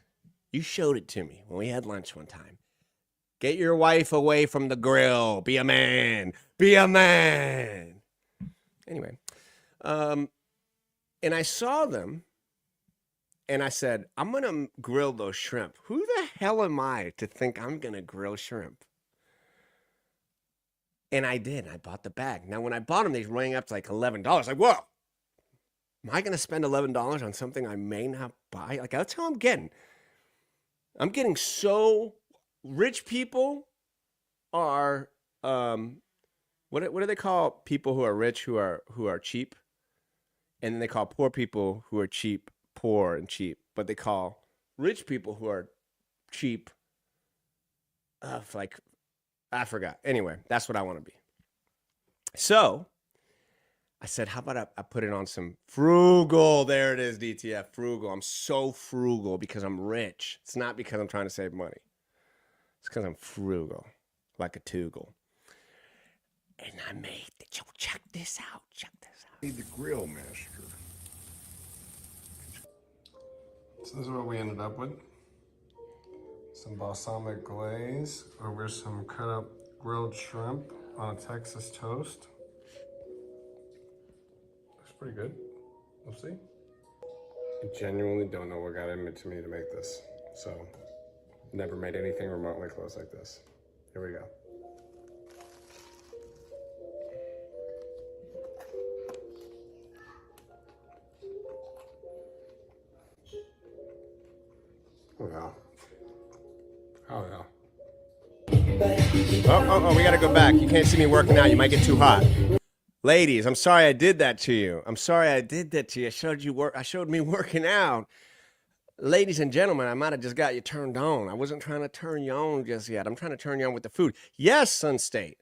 you showed it to me when we had lunch one time. Get your wife away from the grill. Be a man. Be a man. Anyway, and I saw them, and I said, I'm going to grill those shrimp. Who the hell am I to think I'm going to grill shrimp? And I did. I bought the bag. Now, when I bought them, they rang up to like $11. Like, whoa. Am I going to spend $11 on something I may not buy? Like, that's how I'm getting. I'm getting so... Rich people are... what do they call people who are rich who are cheap? And then they call poor people who are cheap, poor and cheap. But they call rich people who are cheap, like... I forgot. Anyway, that's what I want to be. So I said, how about I put it on some frugal? There it is, DTF, frugal. I'm so frugal because I'm rich. It's not because I'm trying to save money. It's because I'm frugal, like a toogle. And I made the, check this out. Need the grill master. So this is what we ended up with. Some balsamic glaze over some cut up grilled shrimp on a Texas toast. Looks pretty good. We'll see. I genuinely don't know what got into me to make this. So, never made anything remotely close like this. Here we go. Oh, yeah. Oh, yeah. Oh, we gotta go back. You can't see me working out. You might get too hot. Ladies, I'm sorry I did that to you. I showed me working out. Ladies and gentlemen, I might have just got you turned on. I wasn't trying to turn you on just yet. I'm trying to turn you on with the food. Yes, Sun State.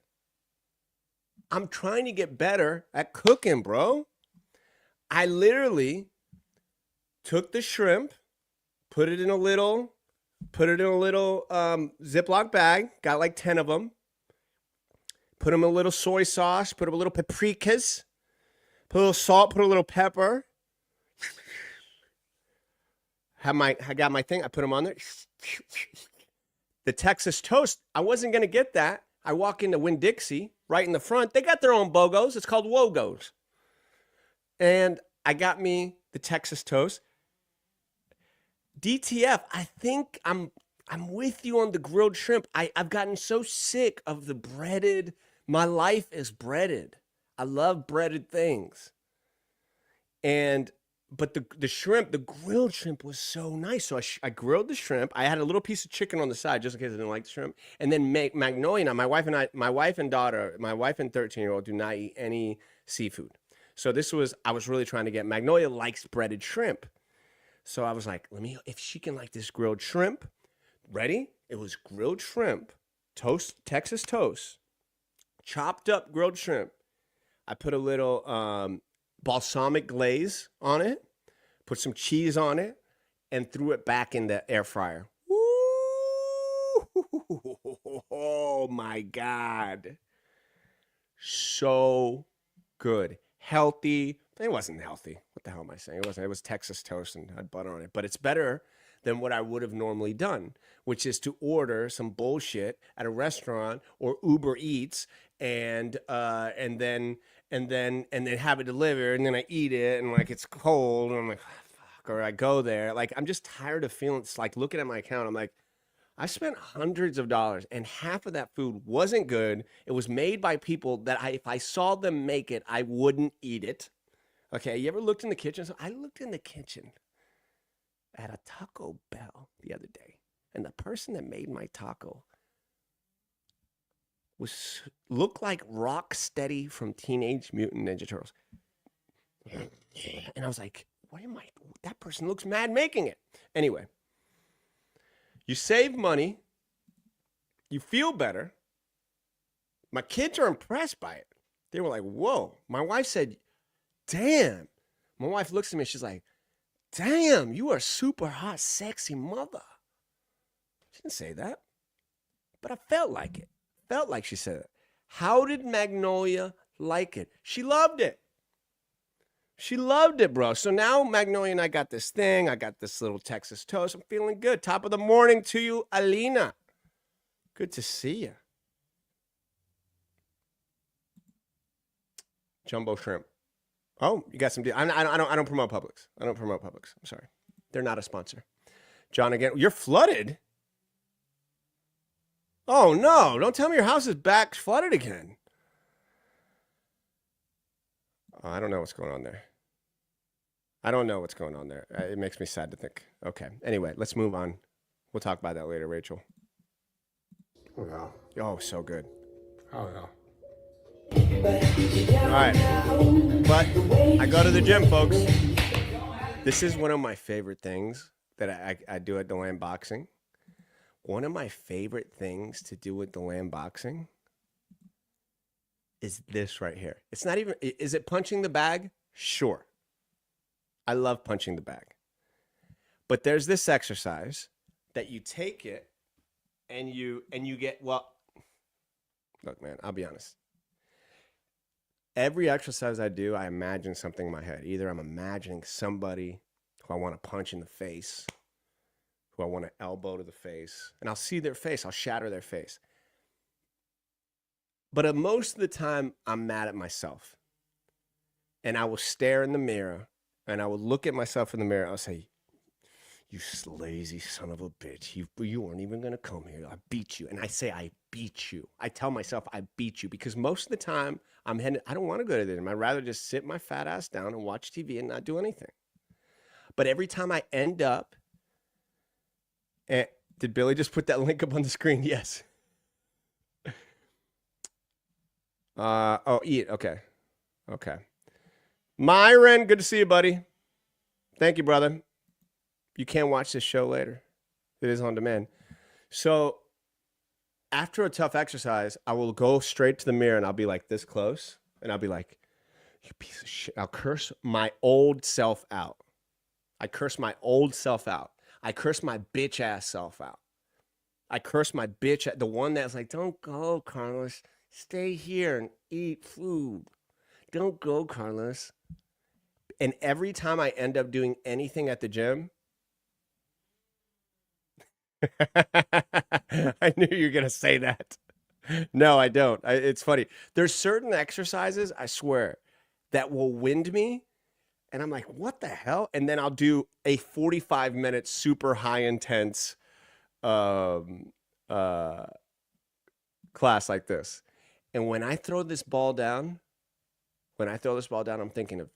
I'm trying to get better at cooking, bro. I literally took the shrimp, put it in a little Ziploc bag, got like 10 of them. Put them in a little soy sauce, put a little paprikas, put a little salt, put a little pepper. I got my thing, I put them on there. The Texas toast, I wasn't going to get that. I walk into Winn-Dixie, right in the front. They got their own BOGOs. It's called WOGOs. And I got me the Texas toast. DTF, I think I'm I'm with you on the grilled shrimp. I've gotten so sick of the breaded. My life is breaded. I love breaded things. But the shrimp, the grilled shrimp was so nice. So I grilled the shrimp. I had a little piece of chicken on the side just in case I didn't like the shrimp. And then Magnolia. Now, my wife and 13-year-old do not eat any seafood. So I was really trying to get, Magnolia likes breaded shrimp. So I was like, if she can like this grilled shrimp, ready? It was grilled shrimp, toast, Texas toast, chopped up grilled shrimp. I put a little balsamic glaze on it, put some cheese on it, and threw it back in the air fryer. Woo! Oh my God. So good. Healthy. It wasn't healthy. What the hell am I saying? It wasn't. It was Texas toast and had butter on it. But it's better than what I would have normally done, which is to order some bullshit at a restaurant or Uber Eats and then have it delivered, and then I eat it and like it's cold and I'm like, oh, fuck. Or I go there. Like I'm just tired of feeling, it's like looking at my account. I'm like, I spent hundreds of dollars and half of that food wasn't good. It was made by people that if I saw them make it, I wouldn't eat it. Okay, you ever looked in the kitchen? So I looked in the kitchen at a Taco Bell the other day, and the person that made my taco looked like Rocksteady from Teenage Mutant Ninja Turtles. And I was like, that person looks mad making it. Anyway, you save money, you feel better. My kids are impressed by it. They were like, whoa. My wife said, damn. My wife looks at me, she's like, damn, you are super hot, sexy mother. She didn't say that, but I felt like it. Felt like she said it. How did Magnolia like it? She loved it. She loved it, bro. So now Magnolia and I got this thing. I got this little Texas toast. I'm feeling good. Top of the morning to you, Alina. Good to see you. Jumbo shrimp. Oh, you got some deal. I don't promote Publix. I don't promote Publix. I'm sorry. They're not a sponsor. John, again, you're flooded. Oh, no. Don't tell me your house is back flooded again. Oh, I don't know what's going on there. I don't know what's going on there. It makes me sad to think. Okay. Anyway, let's move on. We'll talk about that later, Rachel. Oh, yeah. Oh, so good. Oh, yeah. All right. But I go to the gym, folks. This is one of my favorite things that I do at the land boxing. One of my favorite things to do with the land boxing is this right here. It's not even, is it punching the bag? Sure. I love punching the bag. But there's this exercise that you take it and you get, well, look, man, I'll be honest. Every exercise I do, I imagine something in my head. Either I'm imagining somebody who I want to punch in the face, who I want to elbow to the face, and I'll see their face. I'll shatter their face. But most of the time, I'm mad at myself. And I will stare in the mirror, and I will look at myself in the mirror. I'll say, you lazy son of a bitch. You weren't even going to come here. I beat you. And I say, I beat you. I tell myself, I beat you. Because most of the time, I don't want to go to the gym. I'd rather just sit my fat ass down and watch TV and not do anything. But every time I end up, did Billy just put that link up on the screen? Yes. Eat. Okay. Myron, good to see you, buddy. Thank you, brother. You can't watch this show later. It is on demand. So after a tough exercise, I will go straight to the mirror and I'll be like this close. And I'll be like, you piece of shit. I'll curse my old self out. I curse my old self out. I curse my bitch ass self out. I curse my bitch, the one that's like, don't go, Carlos. Stay here and eat food. Don't go, Carlos. And every time I end up doing anything at the gym, I knew you were going to say that. No, I don't. It's funny. There's certain exercises, I swear, that will wind me. And I'm like, what the hell? And then I'll do a 45-minute super high intense class like this. And when I throw this ball down, I'm thinking of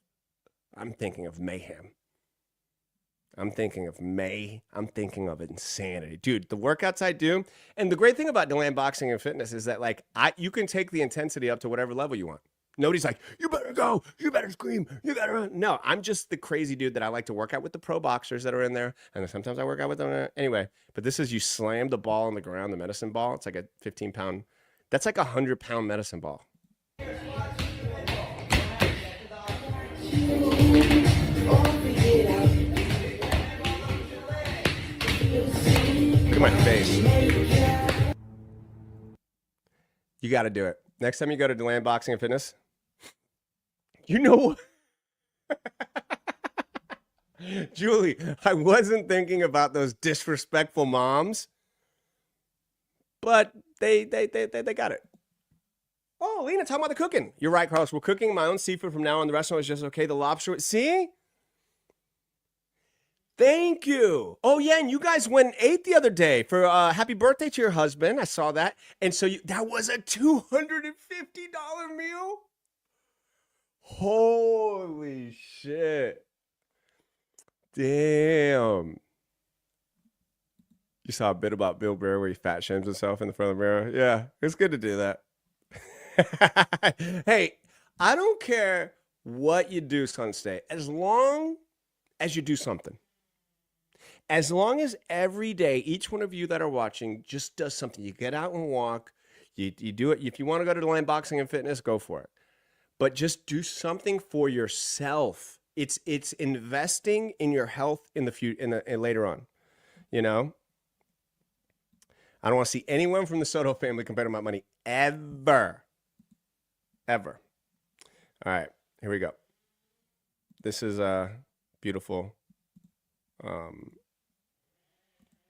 mayhem. I'm thinking of I'm thinking of insanity. Dude, the workouts I do, and the great thing about Deland Boxing and Fitness is that like you can take the intensity up to whatever level you want. Nobody's like, you better go, you better scream, you better run. No, I'm just the crazy dude that I like to work out with the pro boxers that are in there. And then sometimes I work out with them. Anyway, but this is you slam the ball on the ground, the medicine ball. It's like a 15-pound, that's like a 100-pound medicine ball. Look at my face. You got to do it. Next time you go to Deland Boxing and Fitness, you know, Julie, I wasn't thinking about those disrespectful moms, but they got it. Oh, Lena, talking about the cooking. You're right, Carlos. We're cooking my own seafood from now on. The restaurant is just okay. The lobster, see? Thank you. Oh, yeah, and you guys went and ate the other day for happy birthday to your husband. I saw that. And so that was a $250 meal? Holy shit. Damn. You saw a bit about Bill Burr where he fat shames himself in the front of the mirror? Yeah, it's good to do that. Hey, I don't care what you do, Sun State, as long as you do something. As long as every day, each one of you that are watching just does something. You get out and walk. You do it. If you want to go to Deland Boxing and Fitness, go for it. But just do something for yourself. It's investing in your health in the future, later on. You know, I don't want to see anyone from the Soto family complain about money ever. All right, here we go. This is beautiful.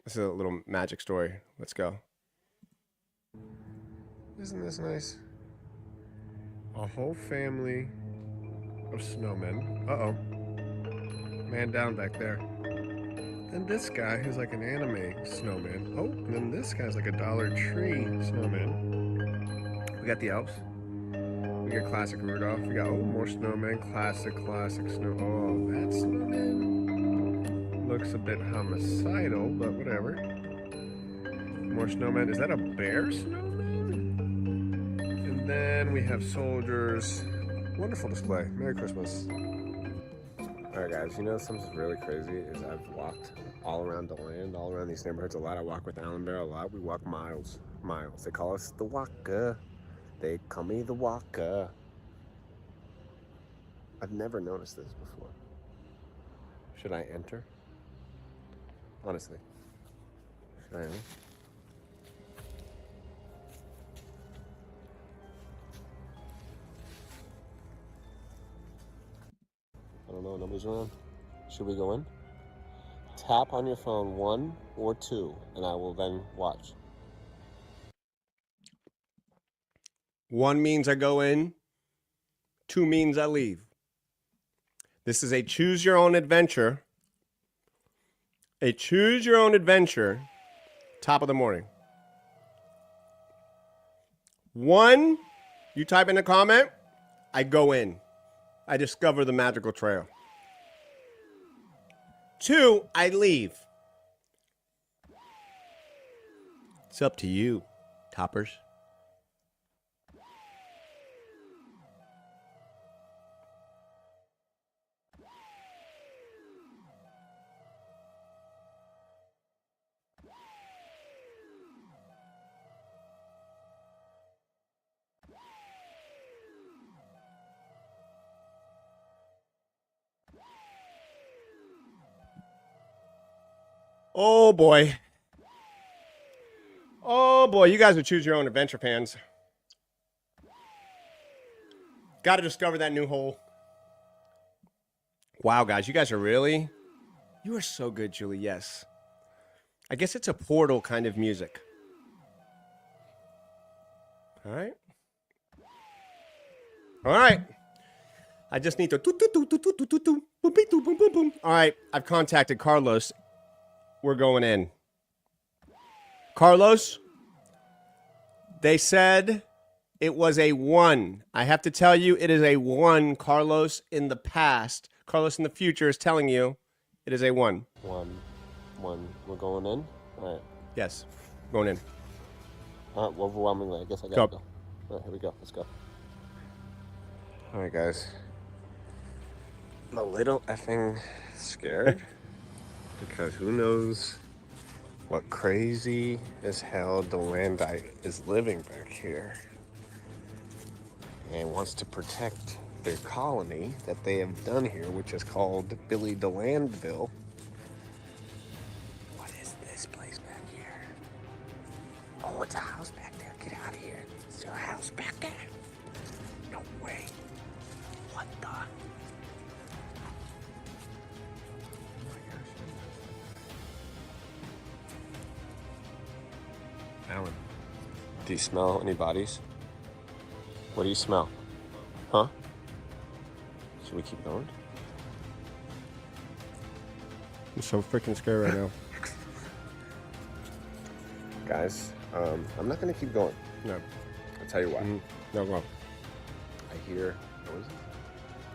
This is a little magic story. Let's go. Isn't this nice? A whole family of snowmen. Uh-oh. Man down back there. And this guy who's like an anime snowman. Oh, and then this guy's like a Dollar Tree snowman. We got the elves. We got classic Rudolph. We got, more snowmen. Classic snow. Oh, that snowman looks a bit homicidal, but whatever. More snowmen. Is that a bear snowman? And then we have soldiers. Wonderful display. Merry Christmas. Alright guys, you know something's really crazy is I've walked all around the land, all around these neighborhoods a lot. I walk with Alan Bear a lot. We walk miles. They call us the Walker. They call me the Walker. I've never noticed this before. Should I enter? Honestly. Should I enter? I don't know, nobody's around. Should we go in? Tap on your phone 1 or 2, and I will then watch. 1 means I go in, 2 means I leave. This is a choose your own adventure. A choose your own adventure, top of the morning. 1, you type in a comment, I go in. I discover the magical trail. 2, I leave. It's up to you, toppers. Oh boy. Oh boy, you guys are choose your own adventure fans. Got to discover that new hole. Wow, guys, you guys are really... You are so good, Julie, yes. I guess it's a Portal kind of music. All right. All right. I just need to... All right, I've contacted Carlos. We're going in. Carlos, they said it was a 1. I have to tell you, it is a 1. Carlos in the past, Carlos in the future is telling you it is a 1. 1. We're going in? All right. Yes, going in. Overwhelmingly, I guess I got to go. All right, here we go. Let's go. All right, guys. I'm a little effing scared because who knows what crazy as hell Delandite is living back here and wants to protect their colony that they have done here, which is called Billy DeLandville. What is this place back here? Oh, it's a house back there. Get out of here. Is there a house back there? No way. What the? Alan, do you smell any bodies? What do you smell? Huh? Should we keep going? I'm so freaking scared right now. Guys, I'm not gonna keep going. No. I'll tell you why. No, go. I hear noises.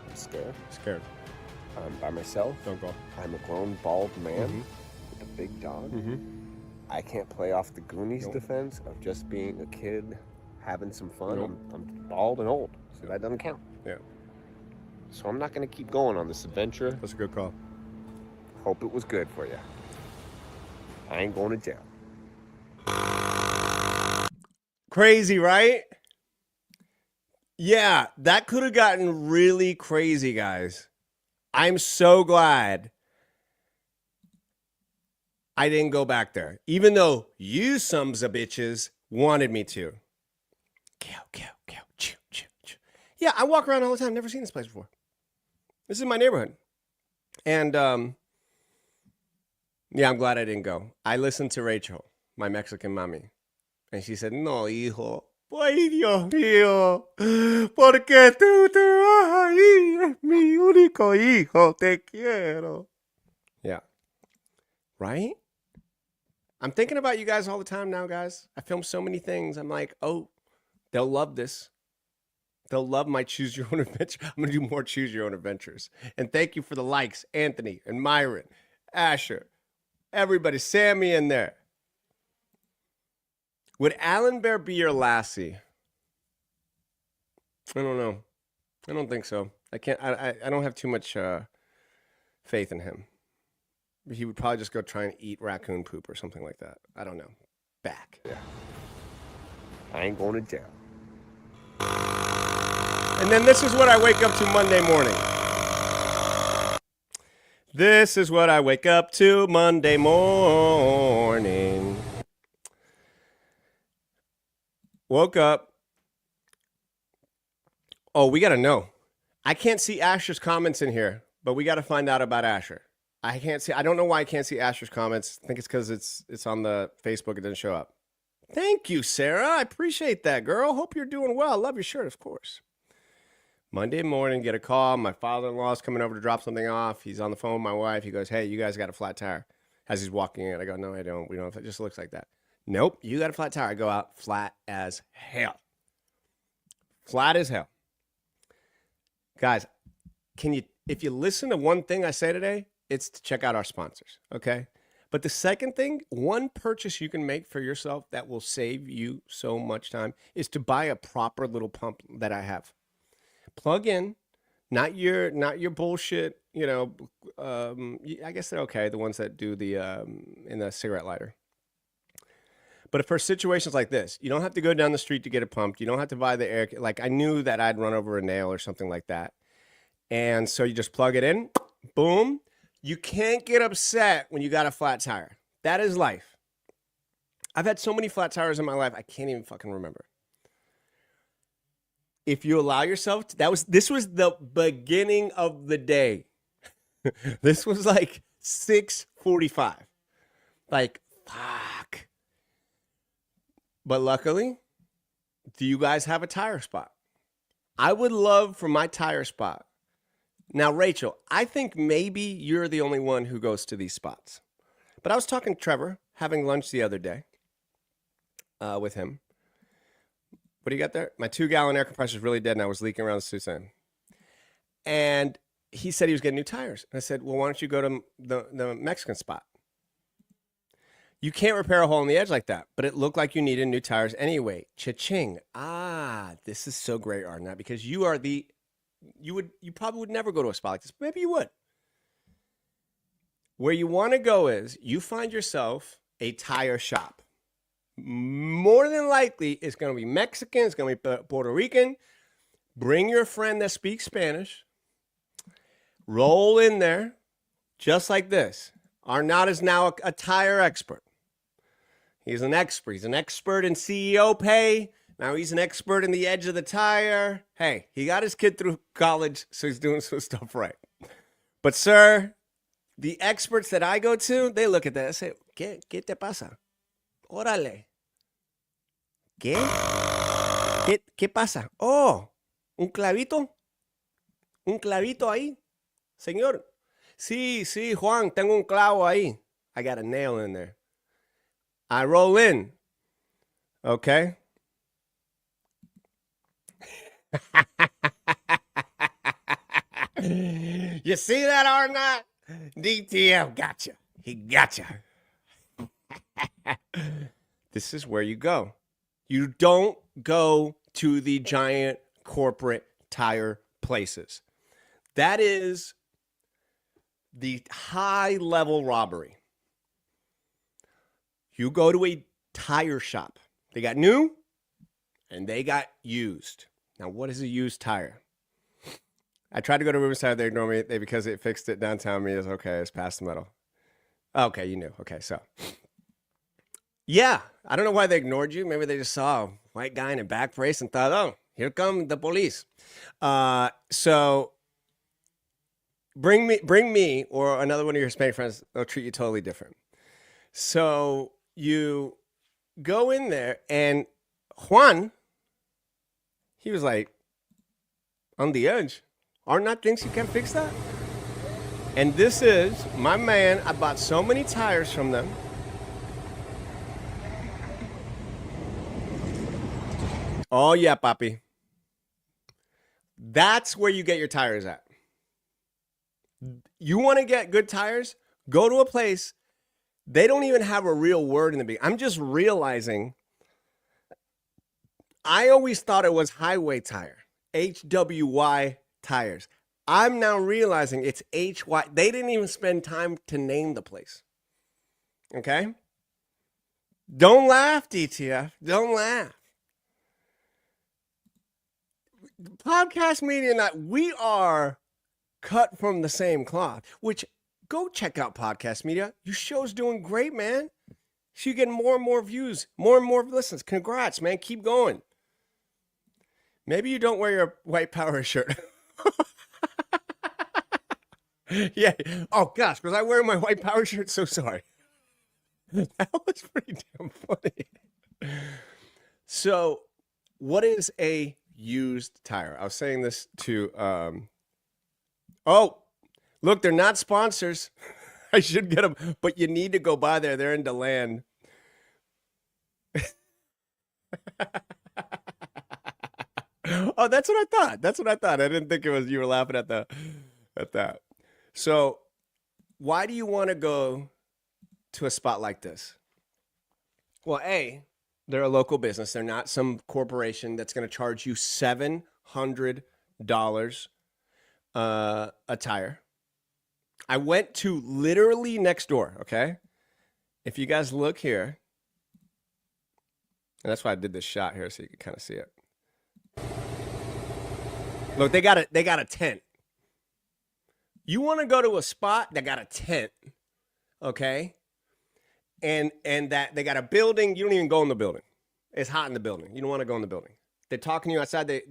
I'm scared. Scared. I'm by myself. Don't go. I'm a grown, bald man with a big dog. I can't play off the Goonies defense of just being a kid having some fun. I'm bald and old, so that doesn't count. Yeah. So I'm not going to keep going on this adventure. That's a good call. Hope it was good for you. I ain't going to jail. Crazy, right? Yeah, that could have gotten really crazy, guys. I'm so glad I didn't go back there, even though you sons of bitches wanted me to. Yeah, I walk around all the time. Never seen this place before. This is my neighborhood. And, yeah, I'm glad I didn't go. I listened to Rachel, my Mexican mommy. And she said, no, hijo. Ay, Dios mío. ¿Por qué tú te vas a ir? Mi único hijo, te quiero. Yeah. Right? I'm thinking about you guys all the time now, guys. I film so many things. I'm like, oh, they'll love this. They'll love my Choose Your Own Adventure. I'm going to do more Choose Your Own Adventures. And thank you for the likes, Anthony and Myron, Asher, everybody, Sammy in there. Would Alan Bear be your lassie? I don't know. I don't think so. I can't. I don't have too much faith in him. He would probably just go try and eat raccoon poop or something like that. I don't know. Back. Yeah. I ain't going to jail. And then this is what I wake up to Monday morning. This is what I wake up to Monday morning. Woke up. Oh, we got to know. I can't see Asher's comments in here, but we got to find out about Asher. I can't see. I don't know why I can't see Asher's comments. I think it's because it's on the Facebook. It doesn't show up. Thank you, Sarah. I appreciate that, girl. Hope you're doing well. Love your shirt, of course. Monday morning, get a call. My father-in-law's coming over to drop something off. He's on the phone with my wife. He goes, hey, you guys got a flat tire. As he's walking in, I go, no, I don't. We don't. It just looks like that. Nope, you got a flat tire. I go out, flat as hell. Flat as hell. Guys, if you listen to one thing I say today, it's to check out our sponsors, okay? But the second thing, one purchase you can make for yourself that will save you so much time is to buy a proper little pump that I have. Plug in, not your bullshit, I guess they're okay, the ones that do the in the cigarette lighter. But for situations like this, you don't have to go down the street to get it pumped. You don't have to buy the air. Like I knew that I'd run over a nail or something like that. And so you just plug it in, boom. You can't get upset when you got a flat tire. That is life. I've had so many flat tires in my life, I can't even fucking remember. If you allow yourself to, this was the beginning of the day. This was like 6:45. Like, fuck. But luckily, do you guys have a tire spot? I would love for my tire spot. Now, Rachel, I think maybe you're the only one who goes to these spots. But I was talking to Trevor, having lunch the other day. with him. What do you got there? My 2-gallon air compressor is really dead, and I was leaking around the Tucson. And he said he was getting new tires. And I said, well, why don't you go to the Mexican spot? You can't repair a hole in the edge like that, but it looked like you needed new tires anyway. Cha-ching. This is so great, Arnett, because you probably would never go to a spot like this. Maybe you would. Where you want to go is you find yourself a tire shop. More than likely, it's going to be Mexican. It's going to be Puerto Rican. Bring your friend that speaks Spanish. Roll in there just like this. Arnott is now a tire expert. He's an expert. He's an expert in CEO pay. Now he's an expert in the edge of the tire. Hey, he got his kid through college, so he's doing some stuff right. But, sir, the experts that I go to, they look at that and say, ¿Qué te pasa? Órale. ¿Qué? ¿Qué pasa? Oh, un clavito. Un clavito ahí. Señor. Sí, Juan, tengo un clavo ahí. I got a nail in there. I roll in. Okay. You see that, Arnott? DTF gotcha. He gotcha. This is where you go. You don't go to the giant corporate tire places. That is the high-level robbery. You go to a tire shop. They got new and they got used. Now, what is a used tire? I tried to go to Riverside. They ignored me because it fixed it downtown. Me is okay. It's past the metal. Okay, you knew. Okay, so. Yeah, I don't know why they ignored you. Maybe they just saw a white guy in a back brace and thought, oh, here come the police. So bring me or another one of your Hispanic friends. They'll treat you totally different. So you go in there, and Juan, he was like, on the edge. Arnott thinks you can fix that? And this is my man. I bought so many tires from them. Oh, yeah, papi. That's where you get your tires at. You want to get good tires? Go to a place. They don't even have a real word in the beginning. I'm just realizing I always thought it was highway tire, HWY tires. I'm now realizing it's HY. They didn't even spend time to name the place. Okay? Don't laugh, DTF. Don't laugh. Podcast media and we are cut from the same cloth, which go check out Podcast Media. Your show's doing great, man. So you're getting more and more views, more and more listens. Congrats, man. Keep going. Maybe you don't wear your white power shirt. Yeah. Oh, gosh, was I wearing my white power shirt? So sorry. That was pretty damn funny. So what is a used tire? I was saying this to, oh, look, they're not sponsors. I should get them, but you need to go by there. They're in DeLand. Oh, that's what I thought. That's what I thought. I didn't think it was you were laughing at that. So, why do you want to go to a spot like this? Well, A, they're a local business. They're not some corporation that's going to charge you $700 a tire. I went to literally next door, okay? If you guys look here, and that's why I did this shot here so you can kind of see it. Look, they got a tent. You want to go to a spot that got a tent, okay? And that they got a building. You don't even go in the building. It's hot in the building. You don't want to go in the building. They're talking to you outside. I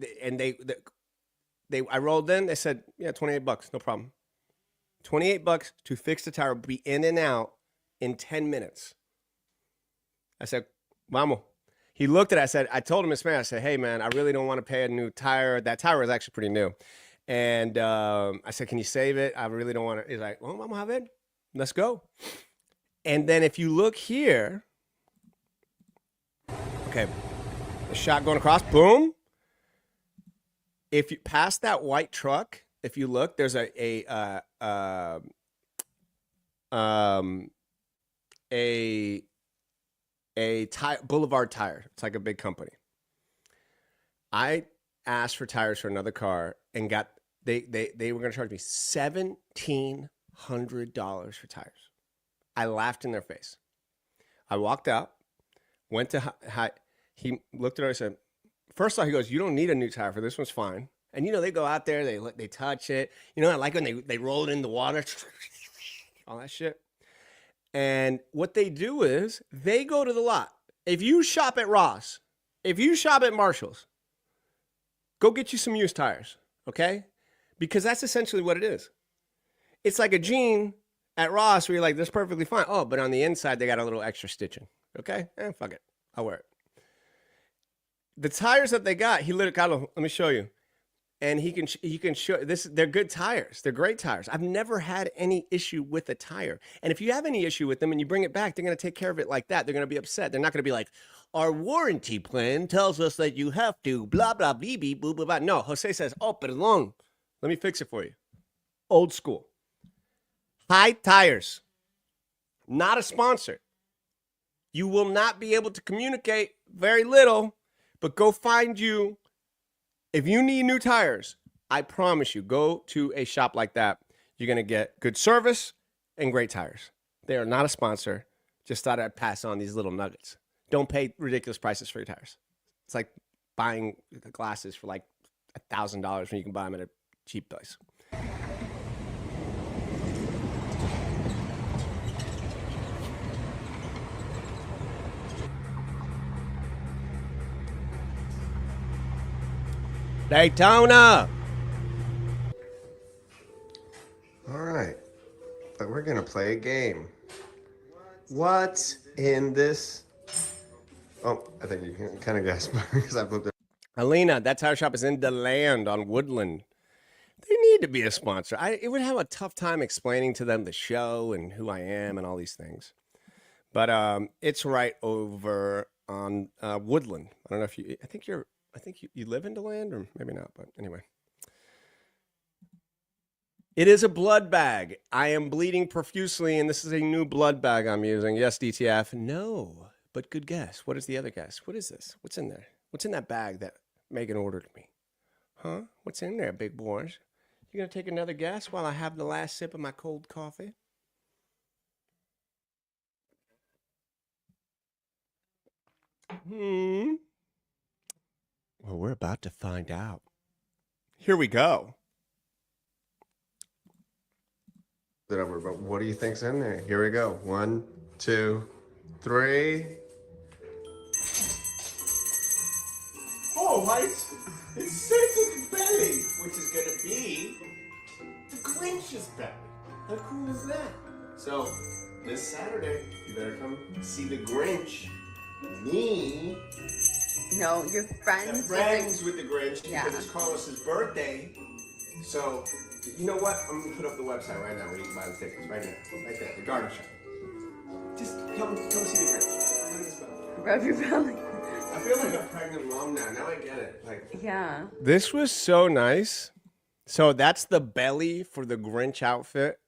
rolled in. They said, yeah, $28, no problem. $28 to fix the tire, be in and out in 10 minutes. I said, vamos. He looked at it. I told him in Spanish. I said, hey, man, I really don't want to pay a new tire. That tire was actually pretty new. And I said, can you save it? I really don't want to. He's like, well, vamos a ver. Let's go. And then if you look here, Okay. The shot going across. Boom. If you pass that white truck, if you look, there's a Boulevard Tire. It's like a big company. I asked for tires for another car and got they were going to charge me $1,700 for tires. I laughed in their face. I walked out, went to he looked at it and said, first off, he goes, "You don't need a new tire for this one's fine." And they go out there, they touch it. I like when they roll it in the water, all that shit. And what they do is they go to the lot. If you shop at Ross, if you shop at Marshall's, go get you some used tires, okay? Because that's essentially what it is. It's like a jean at Ross where you're like, this is perfectly fine. Oh, but on the inside, they got a little extra stitching, okay? Fuck it. I'll wear it. The tires that they got, let me show you. And he can show this. They're good tires. They're great tires. I've never had any issue with a tire. And if you have any issue with them and you bring it back, they're going to take care of it like that. They're going to be upset. They're not going to be like, our warranty plan tells us that you have to blah, blah, blah, blah, blah, blah, blah. No, Jose says, oh, perdón. Let me fix it for you. Old school. High Tires. Not a sponsor. You will not be able to communicate very little, but go find you. If you need new tires, I promise you, go to a shop like that. You're going to get good service and great tires. They are not a sponsor. Just thought I'd pass on these little nuggets. Don't pay ridiculous prices for your tires. It's like buying glasses for like $1,000 when you can buy them at a cheap place. Daytona. All right. But we're going to play a game. What's in this? Oh, I think you can kind of guess because I flipped it. Alina, that tire shop is in DeLand on Woodland. They need to be a sponsor. It would have a tough time explaining to them the show and who I am and all these things. But it's right over on Woodland. I don't know if you, I think you live in DeLand or maybe not, but anyway. It is a blood bag. I am bleeding profusely, and this is a new blood bag I'm using. Yes, DTF. No, but good guess. What is the other guess? What is this? What's in there? What's in that bag that Megan ordered me? Huh? What's in there, big boys? You gonna take another guess while I have the last sip of my cold coffee? Well, we're about to find out. Here we go. But what do you think's in there? Here we go. 1, 2, 3. Oh, right. It's Santa's belly, which is going to be the Grinch's belly. How cool is that? So, this Saturday, you better come see the Grinch. Me. No, you're friends. With the Grinch. Yeah. Because it's Carlos's birthday. So, you know what? I'm gonna put up the website right now where you can buy the tickets. Right there, the garden shop. Just come see the Grinch. Rub your belly. I feel like a pregnant mom now. Now I get it. Like, yeah. This was so nice. So that's the belly for the Grinch outfit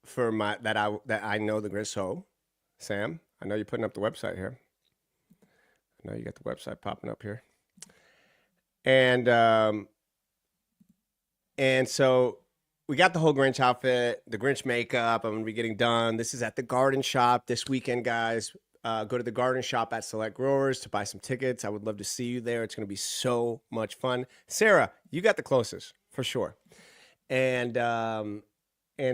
for that I know the Grinch. So, Sam, I know you're putting up the website here. I know you got the website popping up here. And so we got the whole Grinch outfit, the Grinch makeup. I'm going to be getting done. This is at the garden shop this weekend, guys. Go to the garden shop at Select Growers to buy some tickets. I would love to see you there. It's going to be so much fun. Sarah, you got the closest for sure. And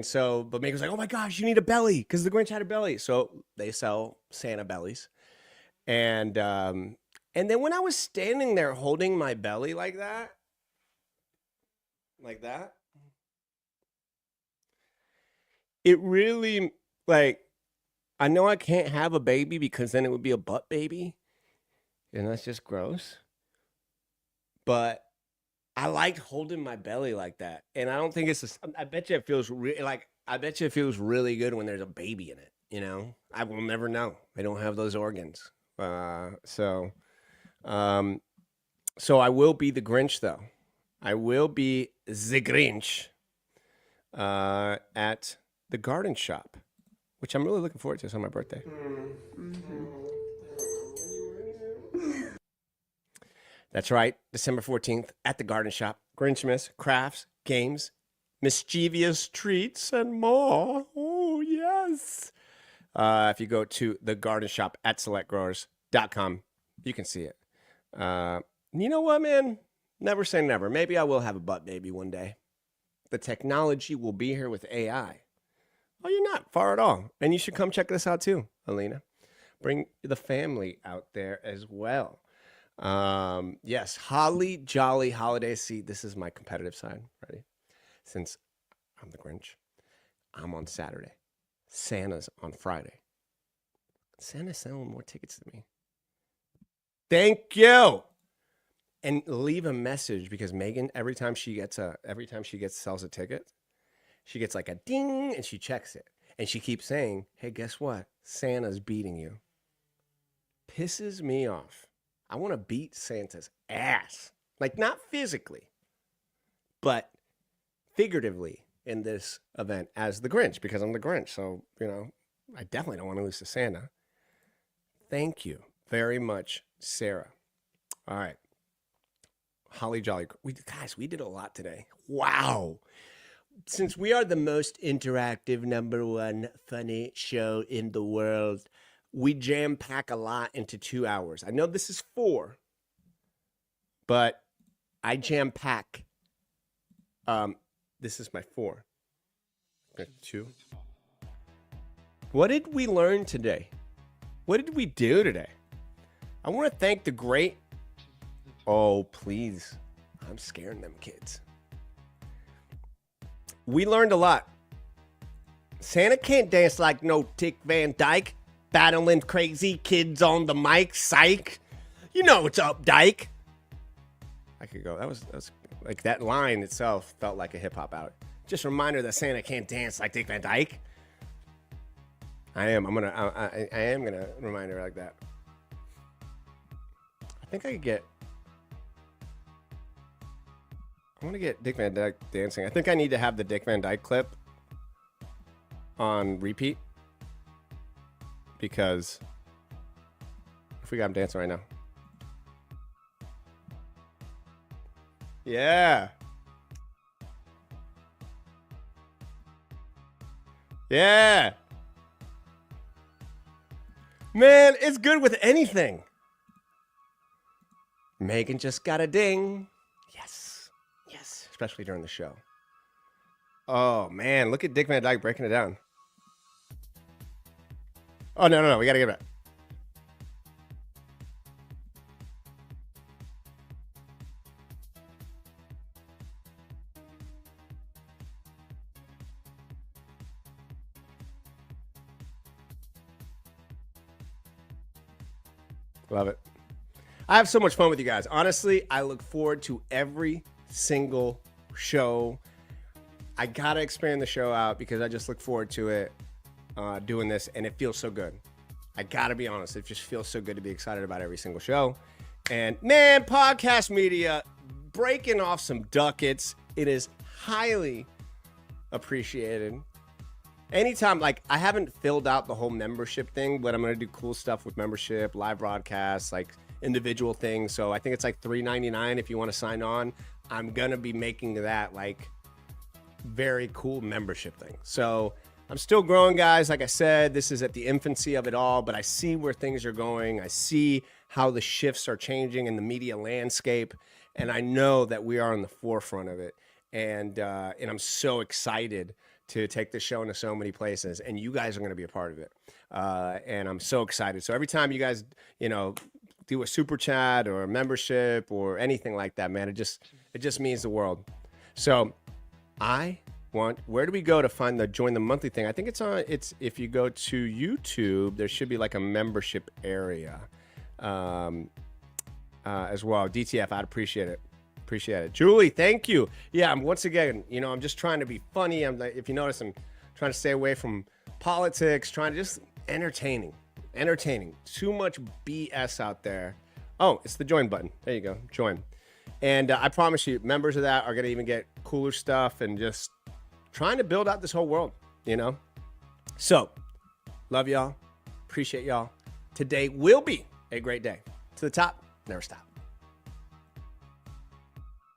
so, but Megan was like, oh my gosh, you need a belly because the Grinch had a belly. So they sell Santa bellies. And then when I was standing there holding my belly like that, it really, like, I know I can't have a baby because then it would be a butt baby, and that's just gross. But I liked holding my belly like that, and I don't think I bet you it feels really good when there's a baby in it. You know, I will never know. I don't have those organs. So I will be the Grinch, though. I will be the Grinch at the Garden Shop, which I'm really looking forward to. It's on my birthday. That's right, December 14th at the Garden Shop. Grinchmas, crafts, games, mischievous treats, and more. Oh, yes. If you go to the Garden Shop at selectgrowers.com, you can see it. You know what, man? Never say never. Maybe I will have a butt baby one day. The technology will be here with AI. Oh, you're not far at all. And you should come check this out too, Alina. Bring the family out there as well. Yes, holly jolly holiday. See, this is my competitive side. Ready? Since I'm the Grinch, I'm on Saturday. Santa's on Friday. Santa's selling more tickets than me. Thank you. And leave a message, because Megan, every time she sells a ticket, she gets like a ding and she checks it. And she keeps saying, hey, guess what? Santa's beating you. Pisses me off. I want to beat Santa's ass. Like, not physically, but figuratively in this event as the Grinch, because I'm the Grinch. So, I definitely don't want to lose to Santa. Thank you very much, Sarah. All right. Holly Jolly. Guys, we did a lot today. Wow. Since we are the most interactive, #1 funny show in the world, we jam-pack a lot into 2 hours. I know this is 4, but I jam-pack. This is my 4. 2. What did we learn today? What did we do today? I want to thank the great... Oh, please. I'm scaring them kids. We learned a lot. Santa can't dance like no Dick Van Dyke. Battling crazy kids on the mic. Psych. You know what's up, Dyke. I could go. That was like, that line itself felt like a hip-hop out. Just a reminder that Santa can't dance like Dick Van Dyke. I am gonna remind her like that. I think I want to get Dick Van Dyke dancing. I think I need to have the Dick Van Dyke clip on repeat, because if we got him dancing right now. Yeah. Yeah. Man, it's good with anything. Megan just got a ding. Yes. Yes. Especially during the show. Oh, man. Look at Dick Van Dyke breaking it down. Oh, no. We got to get it back. Love it. I have so much fun with you guys. Honestly, I look forward to every single show. I got to expand the show out because I just look forward to it, doing this, and it feels so good. I got to be honest. It just feels so good to be excited about every single show. And, man, podcast media, breaking off some ducats. It is highly appreciated. Anytime, like, I haven't filled out the whole membership thing, but I'm going to do cool stuff with membership, live broadcasts, like individual things. So I think it's like $3.99 if you want to sign on. I'm going to be making that like very cool membership thing. So I'm still growing, guys. Like I said, this is at the infancy of it all, but I see where things are going. I see how the shifts are changing in the media landscape, and I know that we are on the forefront of it. And I'm so excited to take this show into so many places, and you guys are going to be a part of it. And I'm so excited. So every time you guys, do a super chat or a membership or anything like that, man, it just means the world. So where do we go to find the join the monthly thing? I think it's if you go to YouTube, there should be like a membership area as well. DTF, I'd appreciate it. Appreciate it. Julie, thank you. Yeah, I'm once again, I'm just trying to be funny. I'm like, if you notice, I'm trying to stay away from politics, trying to just entertaining. entertaining. Too much BS out there. Oh, it's the join button. There you go. Join. And I promise you, members of that are going to even get cooler stuff and just trying to build out this whole world, you know? So, love y'all. Appreciate y'all. Today will be a great day. To the top, never stop.